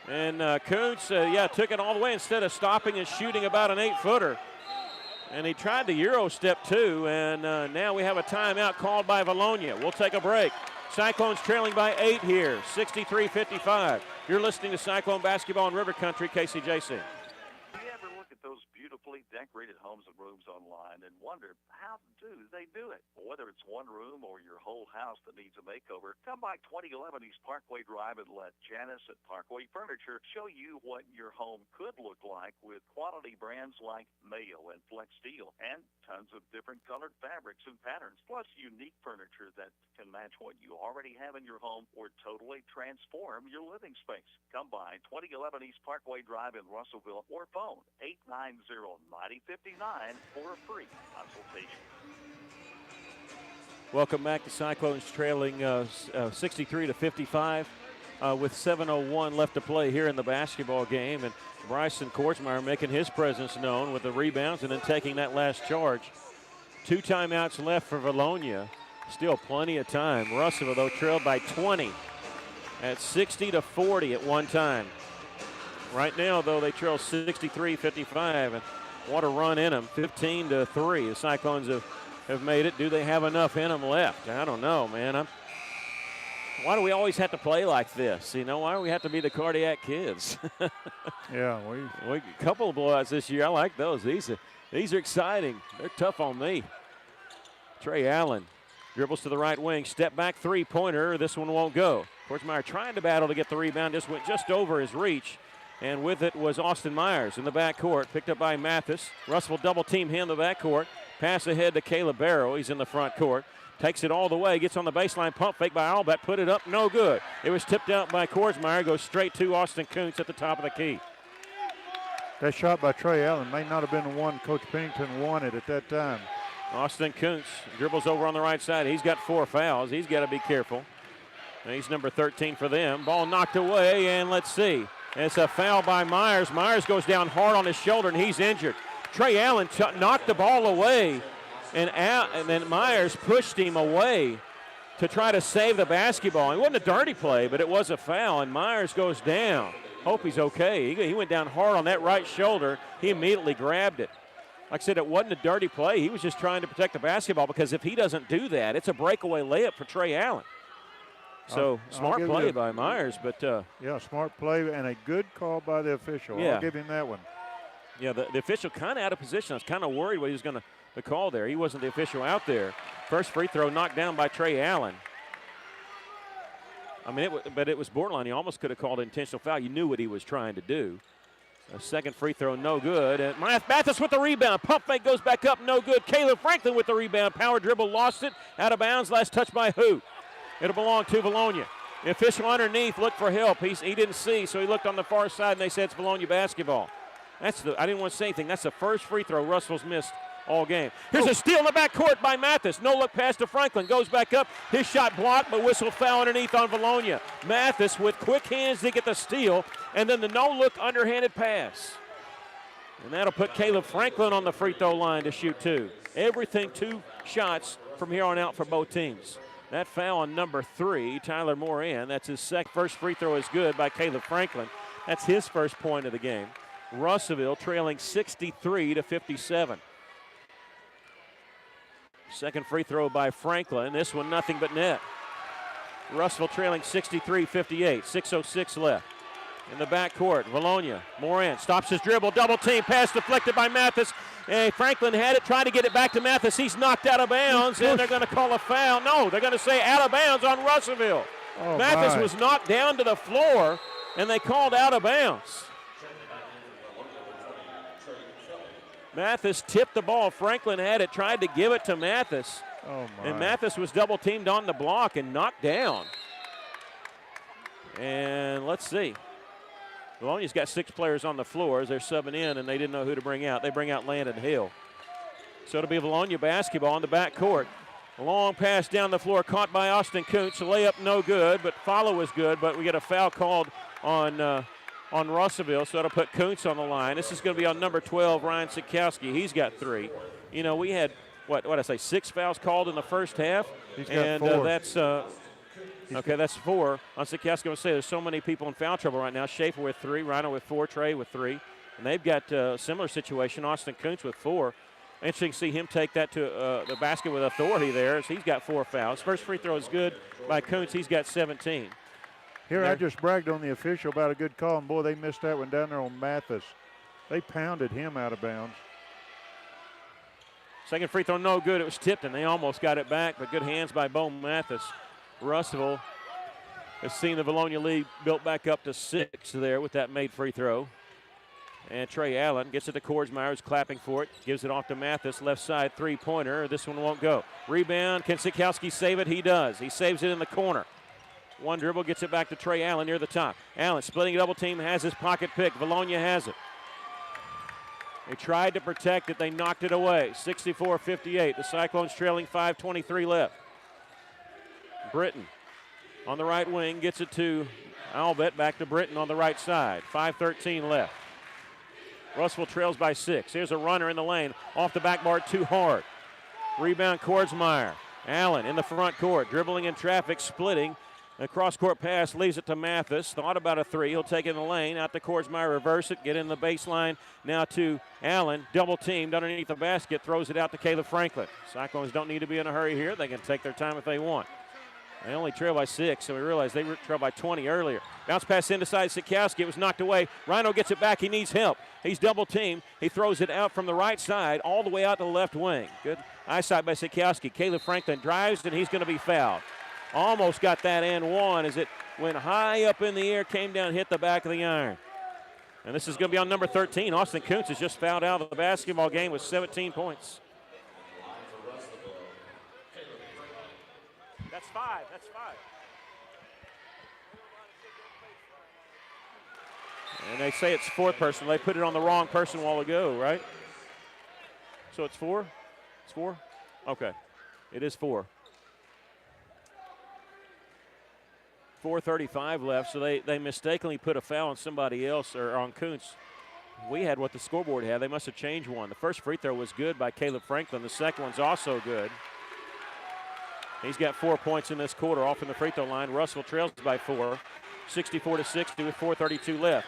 And Kuntz, took it all the way instead of stopping and shooting about an 8-footer. And he tried the Euro step too, and now we have a timeout called by Vilonia. We'll take a break. Cyclones trailing by 8 here, 63-55. You're listening to Cyclone Basketball in River Country, KCJC. You ever look at those beautifully decorated homes and rooms online and wonder, how do they do it? Whether it's one room or your whole house that needs a makeover, come by 2011 East Parkway Drive and let Janice at Parkway Furniture show you what your home could look like with quality brands like Mayo and Flex Steel and tons of different colored fabrics and patterns, plus unique furniture that can match what you already have in your home or totally transform your living space. Come by 2011 East Parkway Drive in Russellville or phone 890-9059 for a free consultation. Welcome back to Cyclones trailing 63-55 with 7:01 left to play here in the basketball game. And Bryson Kortsmeyer making his presence known with the rebounds and then taking that last charge. 2 timeouts left for Vilonia. Still plenty of time. Russellville, though, trailed by 20 at 60-40 at one time. Right now, though, they trail 63-55 and want to run in them 15-3. The Cyclones have made it. Do they have enough in them left? I don't know, man. Why do we always have to play like this? You know, why do we have to be the cardiac kids? Yeah, we a couple of blowouts this year. I like those. These are exciting. They're tough on me. Trey Allen dribbles to the right wing. Step back three-pointer. This one won't go. Kortsmeyer trying to battle to get the rebound. Just went just over his reach. And with it was Austin Myers in the backcourt. Picked up by Mathis. Russell double-team him in the backcourt. Pass ahead to Caleb Barrow. He's in the front court. Takes it all the way. Gets on the baseline. Pump fake by Albert. Put it up. No good. It was tipped out by Kortsmeyer. Goes straight to Austin Kuntz at the top of the key. That shot by Trey Allen may not have been the one Coach Pennington wanted at that time. Austin Kuntz dribbles over on the right side. He's got 4 fouls. He's got to be careful. And he's number 13 for them. Ball knocked away, and let's see. It's a foul by Myers. Myers goes down hard on his shoulder, and he's injured. Trey Allen knocked the ball away, and then Myers pushed him away to try to save the basketball. It wasn't a dirty play, but it was a foul, and Myers goes down. Hope he's okay. He went down hard on that right shoulder. He immediately grabbed it. Like I said, it wasn't a dirty play. He was just trying to protect the basketball because if he doesn't do that, it's a breakaway layup for Trey Allen. So smart play by Myers, but yeah, smart play and a good call by the official. Yeah. I'll give him that one. Yeah, the official kind of out of position. I was kind of worried what he was going to call there. He wasn't the official out there. First free throw knocked down by Trey Allen. I mean, but it was borderline. He almost could have called an intentional foul. You knew what he was trying to do. A second free throw, no good. And Mathis with the rebound. Pump fake goes back up, no good. Caleb Franklin with the rebound. Power dribble, lost it. Out of bounds, last touch by who? It'll belong to Vilonia. The official underneath looked for help. He didn't see, so he looked on the far side, and they said it's Vilonia basketball. I didn't want to say anything. That's the first free throw Russell's missed all game. Here's a steal in the backcourt by Mathis. No look pass to Franklin. Goes back up. His shot blocked, but whistle foul underneath on Vilonia. Mathis with quick hands to get the steal, and then the no-look underhanded pass. And that'll put Caleb Franklin on the free throw line to shoot 2. Everything 2 shots from here on out for both teams. That foul on number 3, Tyler Moran. That's his first free throw is good by Caleb Franklin. That's his first point of the game. Russellville trailing 63-57. Second free throw by Franklin. This one nothing but net. Russellville trailing 63-58. 6:06 left. In the backcourt, Vilonia. Moran stops his dribble. Double team. Pass deflected by Mathis. And Franklin had it, trying to get it back to Mathis. He's knocked out of bounds, and they're going to call a foul. No, they're going to say out of bounds on Russellville. Oh, Mathis was knocked down to the floor, and they called out of bounds. Mathis tipped the ball. Franklin had it, tried to give it to Mathis. Oh, my. And Mathis was double teamed on the block and knocked down. And let's see. Vilonia's got 6 players on the floor as they're subbing in, and they didn't know who to bring out. They bring out Landon Hill. So it'll be Vilonia basketball in the backcourt. A long pass down the floor caught by Austin Kuntz. Layup no good, but follow was good, but we get a foul called on Russellville, so it'll put Kuntz on the line. This is going to be on number 12, Ryan Sikowski. He's got 3. You know, we had, 6 fouls called in the first half. He's got 4. That's 4. On Sikowski, I'm going to say there's so many people in foul trouble right now. Schaefer with 3, Rhino with 4, Trey with 3. And they've got a similar situation, Austin Kuntz with 4. Interesting to see him take that to the basket with authority there as he's got 4 fouls. First free throw is good by Kuntz. He's got 17. Here, I just bragged on the official about a good call, and boy, they missed that one down there on Mathis. They pounded him out of bounds. Second free throw, no good. It was tipped, and they almost got it back, but good hands by Bo Mathis. Russellville has seen the Vilonia lead built back up to 6 there with that made free throw. And Trey Allen gets it to Kordsmeyer, who's clapping for it. Gives it off to Mathis, left side three-pointer. This one won't go. Rebound, can Sikowski save it? He does. He saves it in the corner. One dribble, gets it back to Trey Allen near the top. Allen splitting a double team, has his pocket pick. Vilonia has it. They tried to protect it. They knocked it away. 64-58. The Cyclones trailing 5:23 left. Britton on the right wing gets it to Albert. Back to Britton on the right side. 5:13 left. Russell trails by 6. Here's a runner in the lane. Off the backboard too hard. Rebound Kordsmeyer. Allen in the front court. Dribbling in traffic. Splitting. A cross-court pass leaves it to Mathis. Thought about a three. He'll take it in the lane. Out to Kordsmeyer. Reverse it. Get in the baseline. Now to Allen. Double teamed underneath the basket. Throws it out to Caleb Franklin. Cyclones don't need to be in a hurry here. They can take their time if they want. They only trail by 6, so we realize they trailed by 20 earlier. Bounce pass inside Sikowski. It was knocked away. Rhino gets it back. He needs help. He's double teamed. He throws it out from the right side all the way out to the left wing. Good eyesight by Sikowski. Caleb Franklin drives, and he's going to be fouled. Almost got that and one as it went high up in the air, came down, hit the back of the iron. And this is going to be on number 13. Austin Kuntz has just fouled out of the basketball game with 17 points. That's 5. That's 5. And they say it's 4th person. They put it on the wrong person a while ago, right? So it's 4? It's 4? Okay. It is 4. 4:35 left, so they mistakenly put a foul on somebody else or on Kuntz. We had what the scoreboard had. They must have changed one. The first free throw was good by Caleb Franklin. The second one's also good. He's got 4 points in this quarter off in the free throw line. Russell trails by 4, 64-60 with 4:32 left.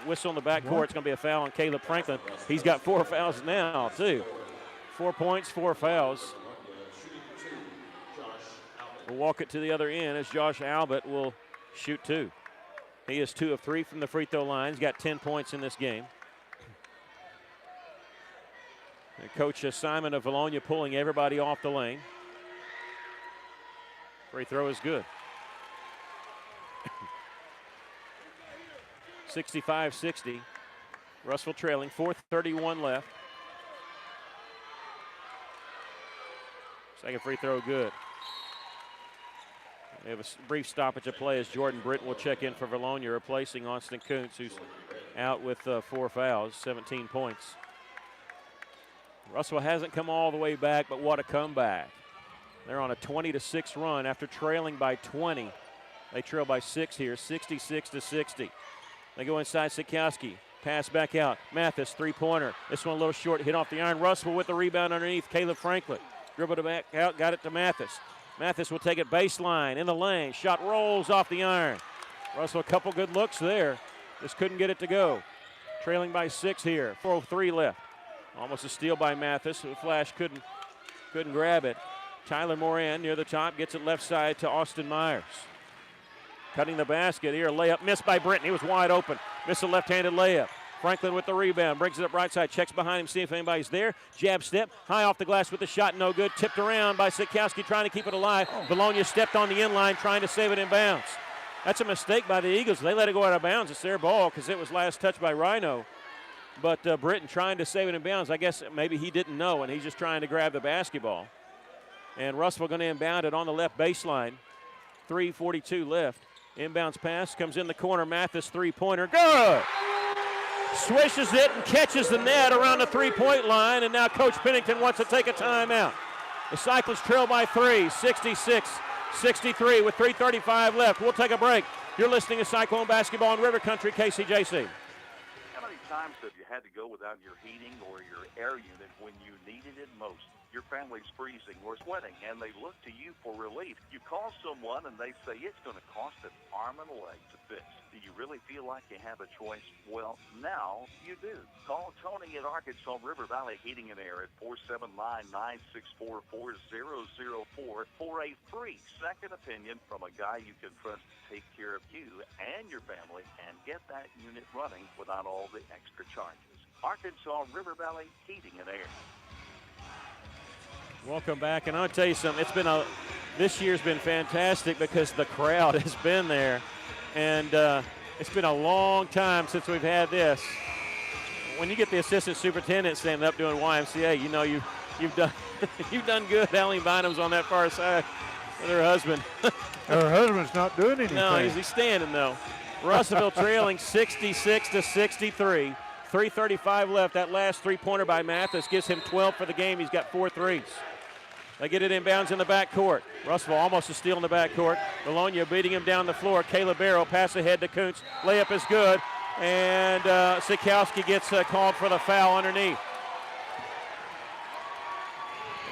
Whistle in the backcourt. It's going to be a foul on Caleb Franklin. He's got 4 fouls now, too. 4 points, 4 fouls. We'll walk it to the other end as Josh Albert will shoot 2. He is 2 of 3 from the free throw line. He's got 10 points in this game. And Coach Simon of Vilonia pulling everybody off the lane. Free throw is good. 65-60. Russell trailing, 4:31 left. Second free throw good. We have a brief stoppage of play as Jordan Britton will check in for Vilonia, replacing Austin Kuntz, who's out with 4 fouls, 17 points. Russell hasn't come all the way back, but what a comeback. They're on a 20-6 run after trailing by 20. They trail by 6 here, 66-60. They go inside Sikowski. Pass back out. Mathis, three-pointer. This one a little short, hit off the iron. Russell with the rebound underneath. Caleb Franklin dribbled it back out, got it to Mathis. Mathis will take it baseline in the lane. Shot rolls off the iron. Russell, a couple good looks there. Just couldn't get it to go. Trailing by 6 here. 4:03 left. Almost a steal by Mathis. The flash couldn't grab it. Tyler Moran near the top gets it left side to Austin Myers. Cutting the basket here. Layup missed by Britton. He was wide open. Missed a left-handed layup. Franklin with the rebound. Brings it up right side. Checks behind him. See if anybody's there. Jab step. High off the glass with the shot. No good. Tipped around by Sikowski trying to keep it alive. Vilonia stepped on the inline trying to save it in bounds. That's a mistake by the Eagles. They let it go out of bounds. It's their ball because it was last touched by Rhino. But Britton trying to save it in bounds. I guess maybe he didn't know, and he's just trying to grab the basketball. And Russell going to inbound it on the left baseline. 3:42 left. Inbounds pass comes in the corner. Mathis three-pointer. Good! Swishes it and catches the net around the three-point line, and now Coach Pennington wants to take a timeout. The Cyclones trail by 3, 66-63 with 3:35 left. We'll take a break. You're listening to Cyclone Basketball in River Country, KCJC. How many times have you had to go without your heating or your air unit when you needed it most? Your family's freezing or sweating, and they look to you for relief. You call someone, and they say it's going to cost an arm and a leg to fix. Do you really feel like you have a choice? Well, now you do. Call Tony at Arkansas River Valley Heating and Air at 479-964-4004 for a free second opinion from a guy you can trust to take care of you and your family and get that unit running without all the extra charges. Arkansas River Valley Heating and Air. Welcome back, and I'll tell you something. This year's been fantastic because the crowd has been there, and it's been a long time since we've had this. When you get the assistant superintendent standing up doing YMCA, you know you've done you've done good. Alan Bynum's on that far side with her husband. Her husband's not doing anything. No, he's standing though. Russellville trailing 66-63. 3:35 left. That last three-pointer by Mathis gives him 12 for the game. He's got 4 threes. They get it inbounds in the backcourt. Russellville almost a steal in the backcourt. Vilonia beating him down the floor. Caleb Barrow pass ahead to Kuntz. Layup is good. And Sikowski gets called for the foul underneath.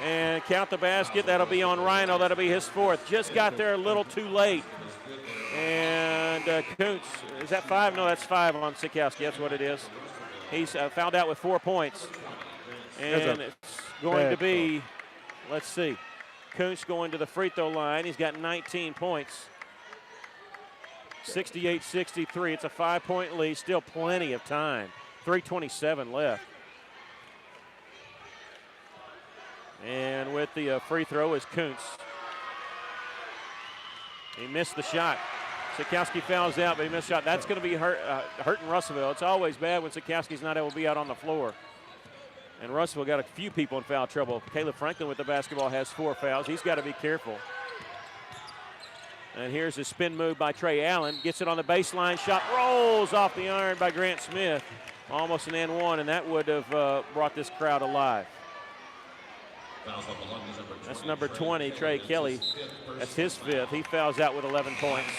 And count the basket. That'll be on Rhino. That'll be his 4th. Just got there a little too late. And Kuntz, is that 5? No, that's 5 on Sikowski. That's what it is. He's fouled out with 4 points. And it's going to be, let's see, Kuntz going to the free throw line. He's got 19 points. 68-63. It's a 5-point lead. Still plenty of time. 3:27 left. And with the free throw is Kuntz. He missed the shot. Sikowski fouls out, but he missed the shot. That's going to be hurting Russellville. It's always bad when Sikowski's not able to be out on the floor. And Russellville got a few people in foul trouble. Caleb Franklin with the basketball has 4 fouls. He's got to be careful. And here's a spin move by Trey Allen. Gets it on the baseline. Shot rolls off the iron by Grant Smith. Almost an and one, and that would have brought this crowd alive. That's number 20, Trey Kelly. That's his 5th. He fouls out with 11 points.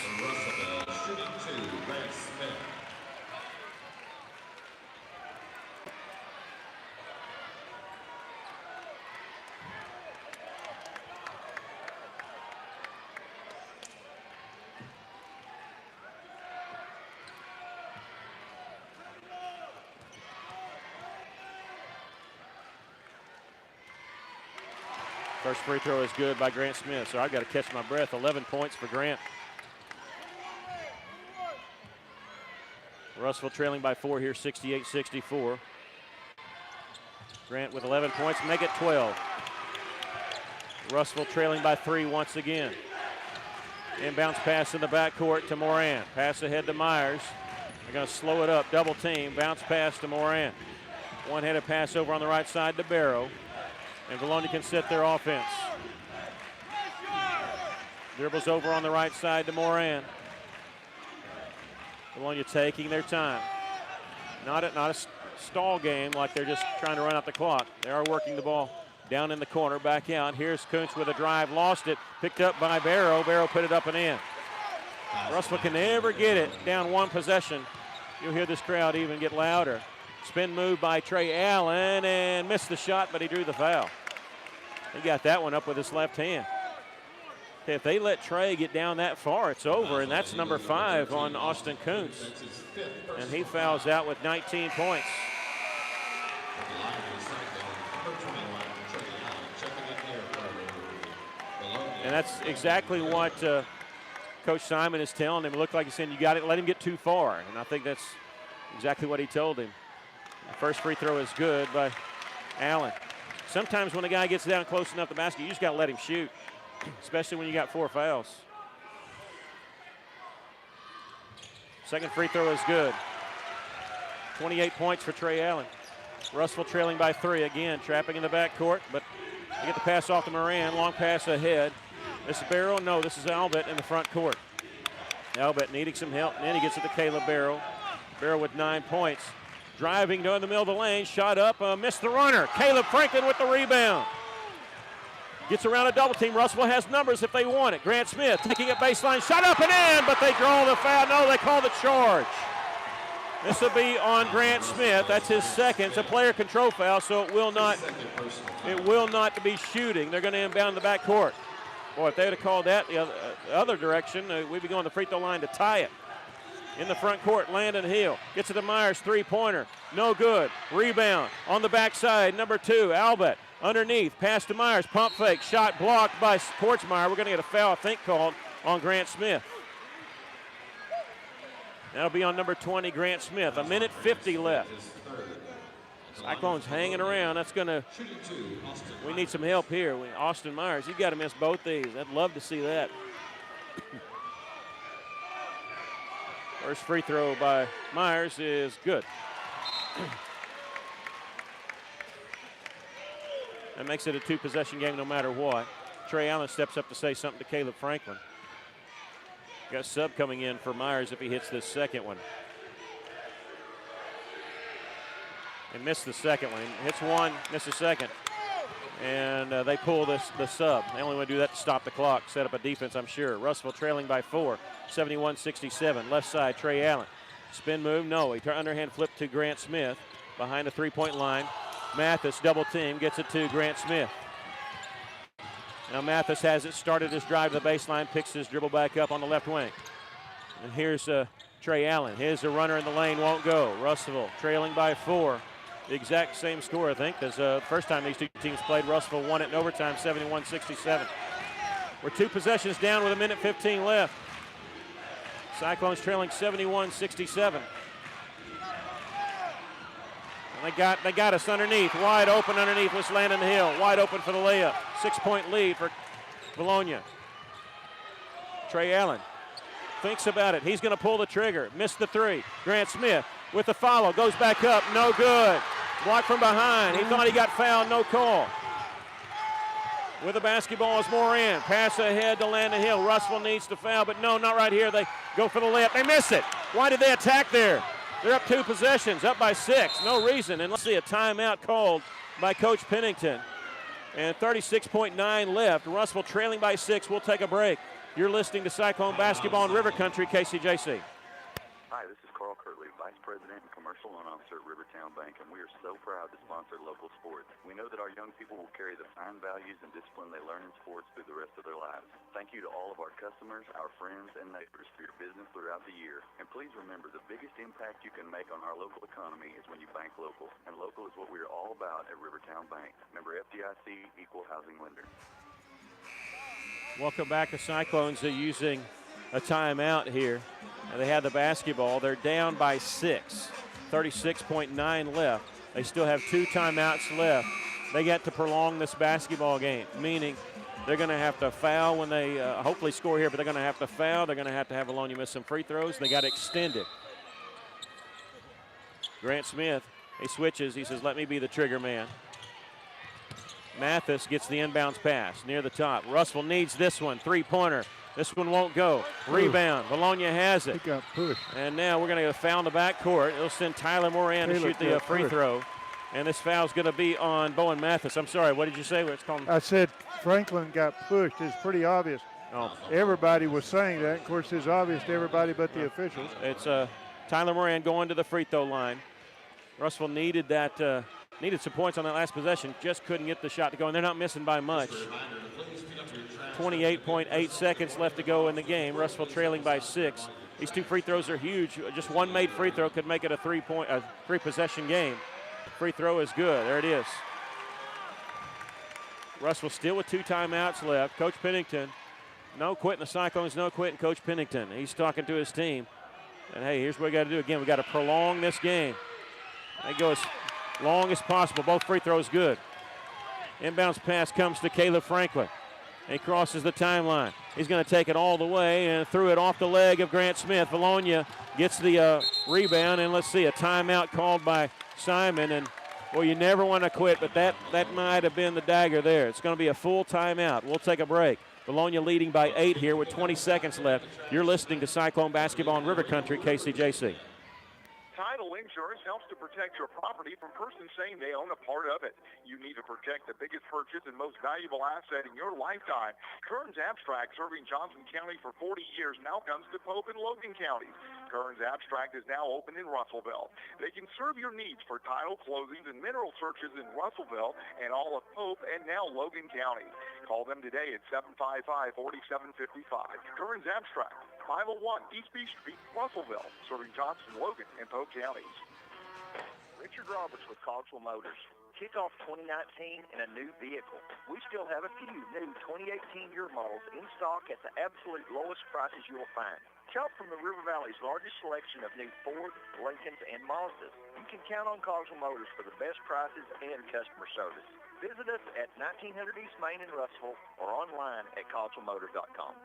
First free throw is good by Grant Smith, so I've got to catch my breath. 11 points for Grant. Russellville trailing by 4 here, 68-64. Grant with 11 points, make it 12. Russellville trailing by 3 once again. Inbounds pass in the backcourt to Moran. Pass ahead to Myers. They're going to slow it up, double team, bounce pass to Moran. One-handed pass over on the right side to Barrow. And Vilonia can set their offense. Dribbles over on the right side to Moran. Vilonia taking their time. Not a stall game like they're just trying to run out the clock. They are working the ball down in the corner, back out. Here's Kuntz with a drive, lost it, picked up by Barrow. Barrow put it up and in. Russellville can never get it down one possession. You'll hear this crowd even get louder. Spin move by Trey Allen and missed the shot, but he drew the foul. He got that one up with his left hand. Okay, if they let Trey get down that far, it's over, and that's number 5 on Austin Kuntz. And he fouls out with 19 points. And that's exactly what Coach Simon is telling him. It looked like he's saying, you got to let him get too far. And I think that's exactly what he told him. The first free throw is good by Allen. Sometimes when a guy gets down close enough to the basket, you just got to let him shoot, especially when you got 4 fouls. Second free throw is good. 28 points for Trey Allen. Russellville trailing by 3 again, trapping in the backcourt, but they get the pass off to Moran. Long pass ahead. This is Barrow. No, this is Albert in the front court. Albert needing some help, and then he gets it to Caleb Barrow. Barrow with 9 points. Driving down the middle of the lane, shot up, missed the runner. Caleb Franklin with the rebound. Gets around a double team. Russellville has numbers if they want it. Grant Smith taking it baseline, shot up and in, but they draw the foul. No, they call the charge. This will be on Grant Smith. That's his second. It's a player control foul, so it will not be shooting. They're going to inbound the backcourt. Boy, if they would have called that the other direction, we'd be going to the free throw line to tie it. In the front court, Landon Hill gets it to Myers, three-pointer, no good. Rebound on the backside, number 2, Albert. Underneath, pass to Myers, pump fake, shot blocked by Korchmeyer. We're going to get a foul, I think, called on Grant Smith. That'll be on number 20, Grant Smith. 1:50 left. Cyclones hanging around. That's going to, we need some help here. Austin Myers, you got to miss both these. I'd love to see that. First free throw by Myers is good. That makes it a two-possession game no matter what. Trey Allen steps up to say something to Caleb Franklin. Got a sub coming in for Myers if he hits this second one. He missed the second one. He hits one, missed the second. And they pull the sub. They only want to do that to stop the clock, set up a defense, I'm sure. Russellville trailing by 4, 71-67. Left side, Trey Allen. Spin move, no. He underhand flip to Grant Smith behind the three-point line. Mathis double team, gets it to Grant Smith. Now Mathis has it, started his drive to the baseline, picks his dribble back up on the left wing. And here's Trey Allen. Here's a runner in the lane, won't go. Russellville trailing by 4. The exact same score, I think, as the first time these two teams played. Russellville won it in overtime, 71-67. We're 2 possessions down with 1:15 left. Cyclones trailing 71-67. And they got us underneath, wide open underneath. Let's land in the hill, wide open for the layup. 6-point lead for Vilonia. Trey Allen thinks about it. He's going to pull the trigger. Missed the 3. Grant Smith with the follow, goes back up, no good. Blocked from behind. He thought he got fouled, no call. With the basketball is Moran. Pass ahead to Landon Hill. Russell needs to foul, but no, not right here. They go for the layup. They miss it. Why did they attack there? They're up 2 possessions, up by 6. No reason. And let's see a timeout called by Coach Pennington. And 36.9 left. Russell trailing by 6. We'll take a break. You're listening to Cyclone Basketball in River Country, KCJC. Hi, this is Carl Kirtley, Vice President and Commercial Loan Officer at Rivertown Bank, and we are so proud to sponsor local sports. We know that our young people will carry the fine values and discipline they learn in sports through the rest of their lives. Thank you to all of our customers, our friends, and neighbors for your business throughout the year. And please remember, the biggest impact you can make on our local economy is when you bank local. And local is what we are all about at Rivertown Bank. Member FDIC, Equal Housing Lender. Welcome back to Cyclones. They're using a timeout here. And they have the basketball. They're down by 6. 36.9 left. They still have 2 timeouts left. They get to prolong this basketball game, meaning they're going to have to foul when they hopefully score here, but they're going to have to foul. They're going to have Vilonia miss some free throws. They got to extend it. Grant Smith, he switches. He says, let me be the trigger man. Mathis gets the inbounds pass near the top. Russell needs this one, 3-pointer. This one won't go. Rebound. Vilonia has it. He got pushed. And now we're going to get a foul in the backcourt. It'll send Tyler Moran to shoot the free throw. And this foul's going to be on Bowen Mathis. I'm sorry, what did you say? What's called? I said Franklin got pushed. It's pretty obvious. Oh. Everybody was saying that. Of course, it's obvious to everybody but the officials. It's Tyler Moran going to the free throw line. Russell needed that. Needed some points on that last possession. Just couldn't get the shot to go, and they're not missing by much. 28.8 seconds left to go in the game. Russell trailing by 6. These 2 free throws are huge. Just one made free throw could make it a 3-possession game. Free throw is good. There it is. Russell still with 2 timeouts left. Coach Pennington, no quitting the Cyclones, no quitting Coach Pennington. He's talking to his team. And, hey, here's what we got to do. Again, we got to prolong this game. They go as long as possible. Both free throws good. Inbounds pass comes to Caleb Franklin. He crosses the timeline. He's going to take it all the way and threw it off the leg of Grant Smith. Vilonia gets the rebound, and let's see, a timeout called by Simon. And, well, you never want to quit, but that might have been the dagger there. It's going to be a full timeout. We'll take a break. Vilonia leading by 8 here with 20 seconds left. You're listening to Cyclone Basketball in River Country, KCJC. Title insurance helps to protect your property from persons saying they own a part of it. You need to protect the biggest purchase and most valuable asset in your lifetime. Kearns Abstract, serving Johnson County for 40 years, now comes to Pope and Logan counties. Kearns Abstract is now open in Russellville. They can serve your needs for title closings and mineral searches in Russellville and all of Pope and now Logan County. Call them today at 755-4755. Kearns Abstract, 501 East B Street, Russellville, serving Johnson, Logan, and Pope counties. Richard Roberts with Cogswell Motors. Kick off 2019 in a new vehicle. We still have a few new 2018 year models in stock at the absolute lowest prices you will find. Shop from the River Valley's largest selection of new Ford, Lincolns, and Mazdas. You can count on Cogswell Motors for the best prices and customer service. Visit us at 1900 East Main in Russellville or online at cogswellmotors.com.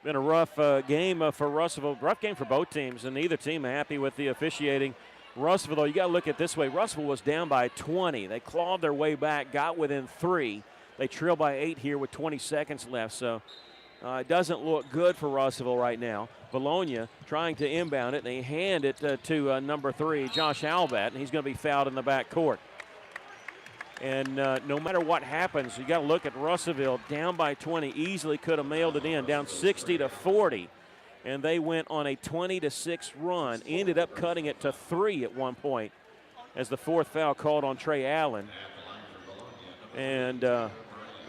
Been a rough game for Russellville. Rough game for both teams, and neither team happy with the officiating. Russellville, though, you got to look at it this way. Russellville was down by 20. They clawed their way back, got within 3. They trail by 8 here with 20 seconds left, so it doesn't look good for Russellville right now. Vilonia trying to inbound it, and they hand it to number 3, Josh Albat, and he's going to be fouled in the back court. And no matter what happens, you got to look at Russellville down by 20. Easily could have mailed it in, down 60-40. And they went on a 20-6 run. Ended up cutting it to 3 at one point as the 4th foul called on Trey Allen. And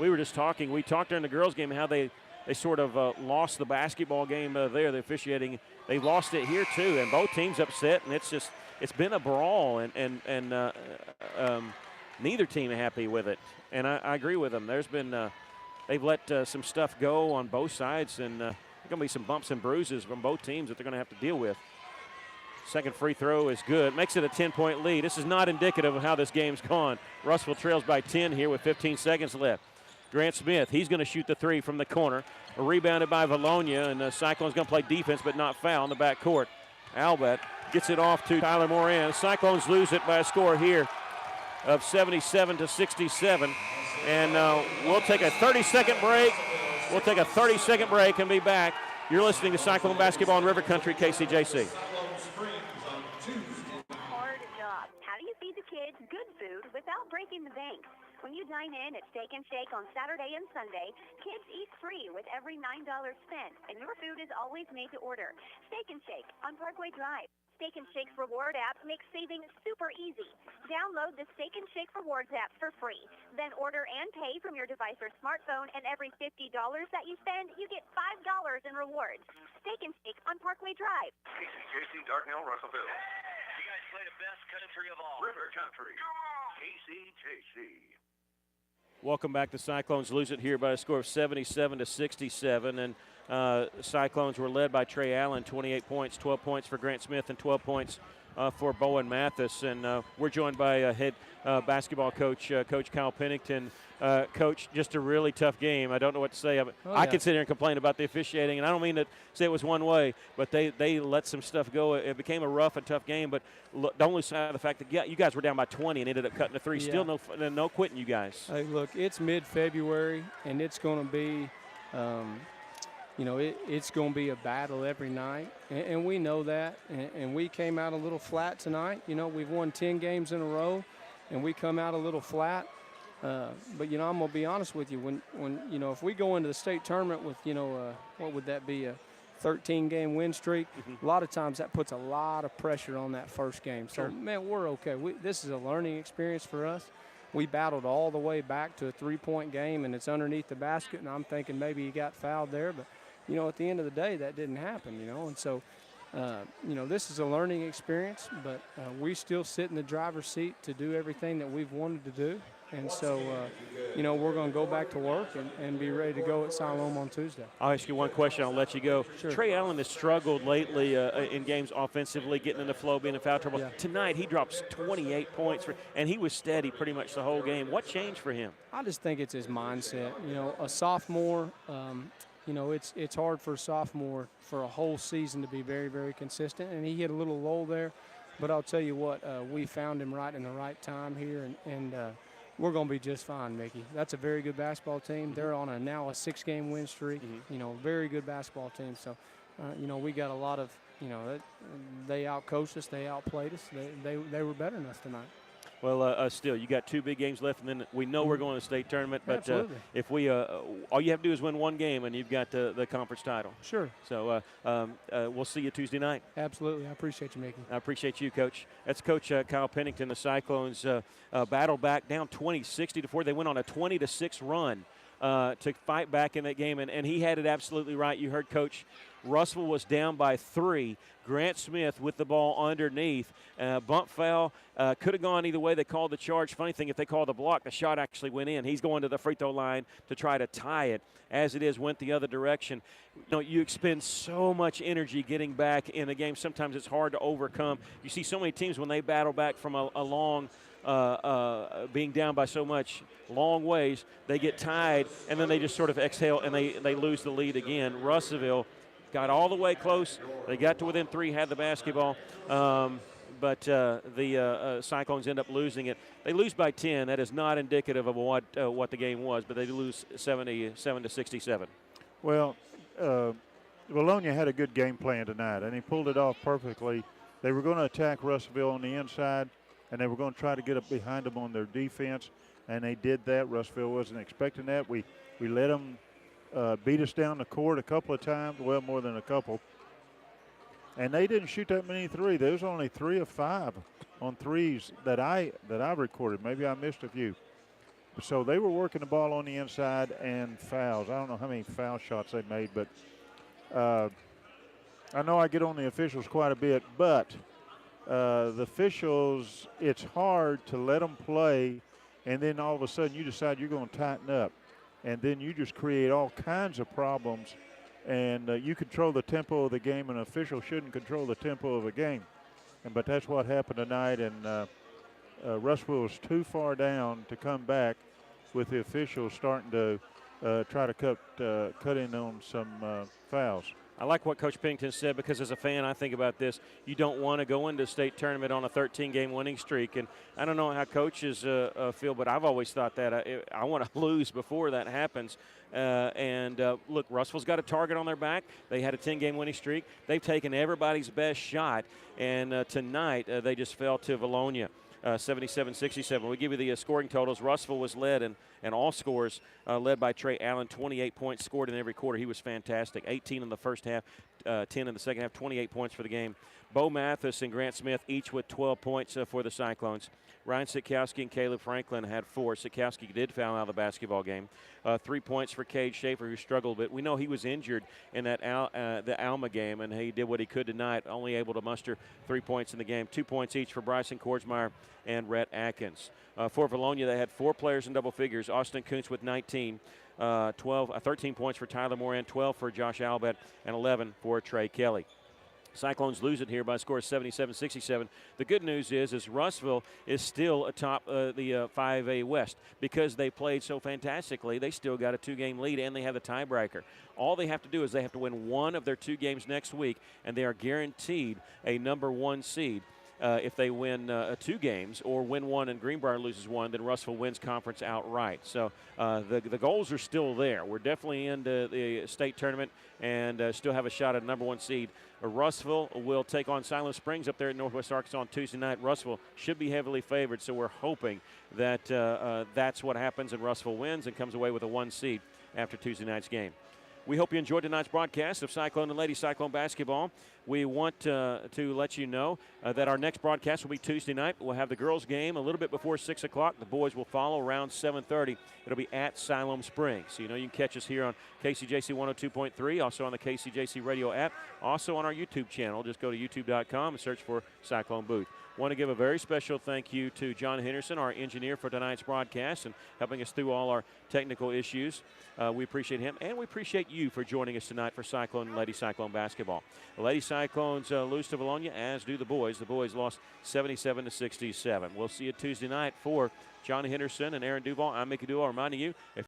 we were just talking. We talked during the girls' game how they sort of lost the basketball game there, the officiating. They lost it here too, and both teams upset. And it's been a brawl, and neither team happy with it, and I agree with them. There's been they've let some stuff go on both sides, and there's going to be some bumps and bruises from both teams that they're going to have to deal with. Second free throw is good. Makes it a 10-point lead. This is not indicative of how this game's gone. Russellville trails by 10 here with 15 seconds left. Grant Smith, he's going to shoot the 3 from the corner. Rebounded by Vilonia, and the Cyclones going to play defense but not foul in the back court. Albat gets it off to Tyler Moran. Cyclones lose it by a score here of 77-67. And we'll take a 30-second break. We'll take a 30-second break and be back. You're listening to Cyclone Basketball in River Country, KCJC. Hard job. How do you feed the kids good food without breaking the bank? When you dine in at Steak and Shake on Saturday and Sunday, kids eat free with every $9 spent, and your food is always made to order. Steak and Shake on Parkway Drive. Steak and Shake's reward app makes saving super easy. Download the Steak and Shake Rewards app for free. Then order and pay from your device or smartphone, and every $50 that you spend, you get $5 in rewards. Steak and Shake on Parkway Drive. KCJC, Dartnell, Russellville. You guys play the best country of all. River Country. Come on. KCJC. Welcome back. The Cyclones lose it here by a score of 77-67, and Cyclones were led by Trey Allen, 28 points, 12 points for Grant Smith, and 12 points for Bowen Mathis. And we're joined by head basketball coach, Coach Kyle Pennington. Coach, just a really tough game. I don't know what to say. I can sit here and complain about the officiating, and I don't mean to say it was one way, but they let some stuff go. It became a rough and tough game, but don't lose sight of the fact that you guys were down by 20 and ended up cutting to 3. Yeah. Still no quitting, you guys. Hey, look, it's mid-February, and it's going to be it's going to be a battle every night, and we know that. And we came out a little flat tonight. We've won 10 games in a row, and we come out a little flat. But, I'm going to be honest with you. When if we go into the state tournament with, what would that be, a 13-game win streak, a lot of times that puts a lot of pressure on that first game. So, man, we're okay. This is a learning experience for us. We battled all the way back to a 3-point game, and it's underneath the basket, and I'm thinking maybe he got fouled there. But, at the end of the day, that didn't happen, And so, this is a learning experience, but we still sit in the driver's seat to do everything that we've wanted to do. And so, we're going to go back to work and be ready to go at Siloam on Tuesday. I'll ask you one question. I'll let you go. Sure. Trey Allen has struggled lately in games offensively, getting in the flow, being in foul trouble. Yeah. Tonight, he drops 28 points, and he was steady pretty much the whole game. What changed for him? I just think it's his mindset. A sophomore, it's hard for a sophomore for a whole season to be very, very consistent, and he hit a little lull there. But I'll tell you what, we found him right in the right time here, and we're going to be just fine, Mickey. That's a very good basketball team. They're on now a 6-game win streak. Very good basketball team. So, we got a lot of, they outcoached us. They outplayed us. They were better than us tonight. Well, still, you got 2 big games left, and then we know we're going to the state tournament. But if we, all you have to do is win one game, and you've got the conference title. Sure. So we'll see you Tuesday night. Absolutely. I appreciate you, Mickey. I appreciate you, Coach. That's Coach Kyle Pennington. The Cyclones battled back down 20-60-4. They went on a 20-6 run to fight back in that game, and he had it absolutely right. You heard Coach. Russell was down by 3. Grant Smith with the ball underneath. Bump foul. Could have gone either way. They called the charge. Funny thing, if they called the block, the shot actually went in. He's going to the free throw line to try to tie it. As it is, went the other direction. You expend so much energy getting back in the game. Sometimes it's hard to overcome. You see so many teams when they battle back from a long being down by so much long ways, they get tied, and then they just sort of exhale, and they lose the lead again. Russellville got all the way close. They got to within 3, had the basketball, but the Cyclones end up losing it. They lose by 10. That is not indicative of what the game was, but they lose 77-67. Well, Vilonia had a good game plan tonight, and he pulled it off perfectly. They were going to attack Russellville on the inside, and they were going to try to get up behind them on their defense, and they did that. Russellville wasn't expecting that. We let them beat us down the court a couple of times, well, more than a couple. And they didn't shoot that many threes. There was only 3 of 5 on threes that I recorded. Maybe I missed a few. So they were working the ball on the inside and fouls. I don't know how many foul shots they made, but I know I get on the officials quite a bit, but the officials, it's hard to let them play, and then all of a sudden you decide you're going to tighten up. And then you just create all kinds of problems, and you control the tempo of the game, and an official shouldn't control the tempo of a game. But that's what happened tonight, and Russellville was too far down to come back with the officials starting to try to cut in on some fouls. I like what Coach Pennington said, because as a fan, I think about this. You don't want to go into a state tournament on a 13-game winning streak. And I don't know how coaches feel, but I've always thought that I want to lose before that happens. Look, Russellville's got a target on their back. They had a 10-game winning streak. They've taken everybody's best shot. And tonight, they just fell to Vilonia. 77-67. We give you the scoring totals. Russellville was led and all scores led by Trey Allen. 28 points scored in every quarter. He was fantastic. 18 in the first half, 10 in the second half, 28 points for the game. Bo Mathis and Grant Smith each with 12 points for the Cyclones. Ryan Sikowski and Caleb Franklin had 4. Sikowski did foul out of the basketball game. 3 points for Cade Schaefer, who struggled, but we know he was injured in that the Alma game, and he did what he could tonight, only able to muster 3 points in the game. 2 points each for Bryson Kordsmeyer and Rhett Atkins. For Vilonia, they had 4 players in double figures. Austin Kuntz with 19, 13 points for Tyler Moran, 12 for Josh Albert, and 11 for Trey Kelly. Cyclones lose it here by a score of 77-67. The good news is Russellville is still atop the 5A West. Because they played so fantastically, they still got a 2-game lead, and they have the tiebreaker. All they have to do is they have to win one of their 2 games next week, and they are guaranteed a number 1 seed. If they win 2 games or win 1 and Greenbrier loses 1, then Russellville wins conference outright. So the goals are still there. We're definitely into the state tournament and still have a shot at number 1 seed. Russellville will take on Silent Springs up there in Northwest Arkansas on Tuesday night. Russellville should be heavily favored, so we're hoping that that's what happens and Russellville wins and comes away with a 1 seed after Tuesday night's game. We hope you enjoyed tonight's broadcast of Cyclone and Lady Cyclone basketball. We want to let you know that our next broadcast will be Tuesday night. We'll have the girls' game a little bit before 6 o'clock. The boys will follow around 7:30. It'll be at Siloam Springs. So you know you can catch us here on KCJC 102.3, also on the KCJC radio app, also on our YouTube channel. Just go to youtube.com and search for Cyclone Booth. Want to give a very special thank you to John Henderson, our engineer for tonight's broadcast, and helping us through all our technical issues. We appreciate him, and we appreciate you for joining us tonight for Cyclone and Lady Cyclone basketball. The Lady Cyclones lose to Vilonia, as do the boys. The boys lost 77-67. We'll see you Tuesday night for John Henderson and Aaron Duval. I'm Mickey Duval reminding you, if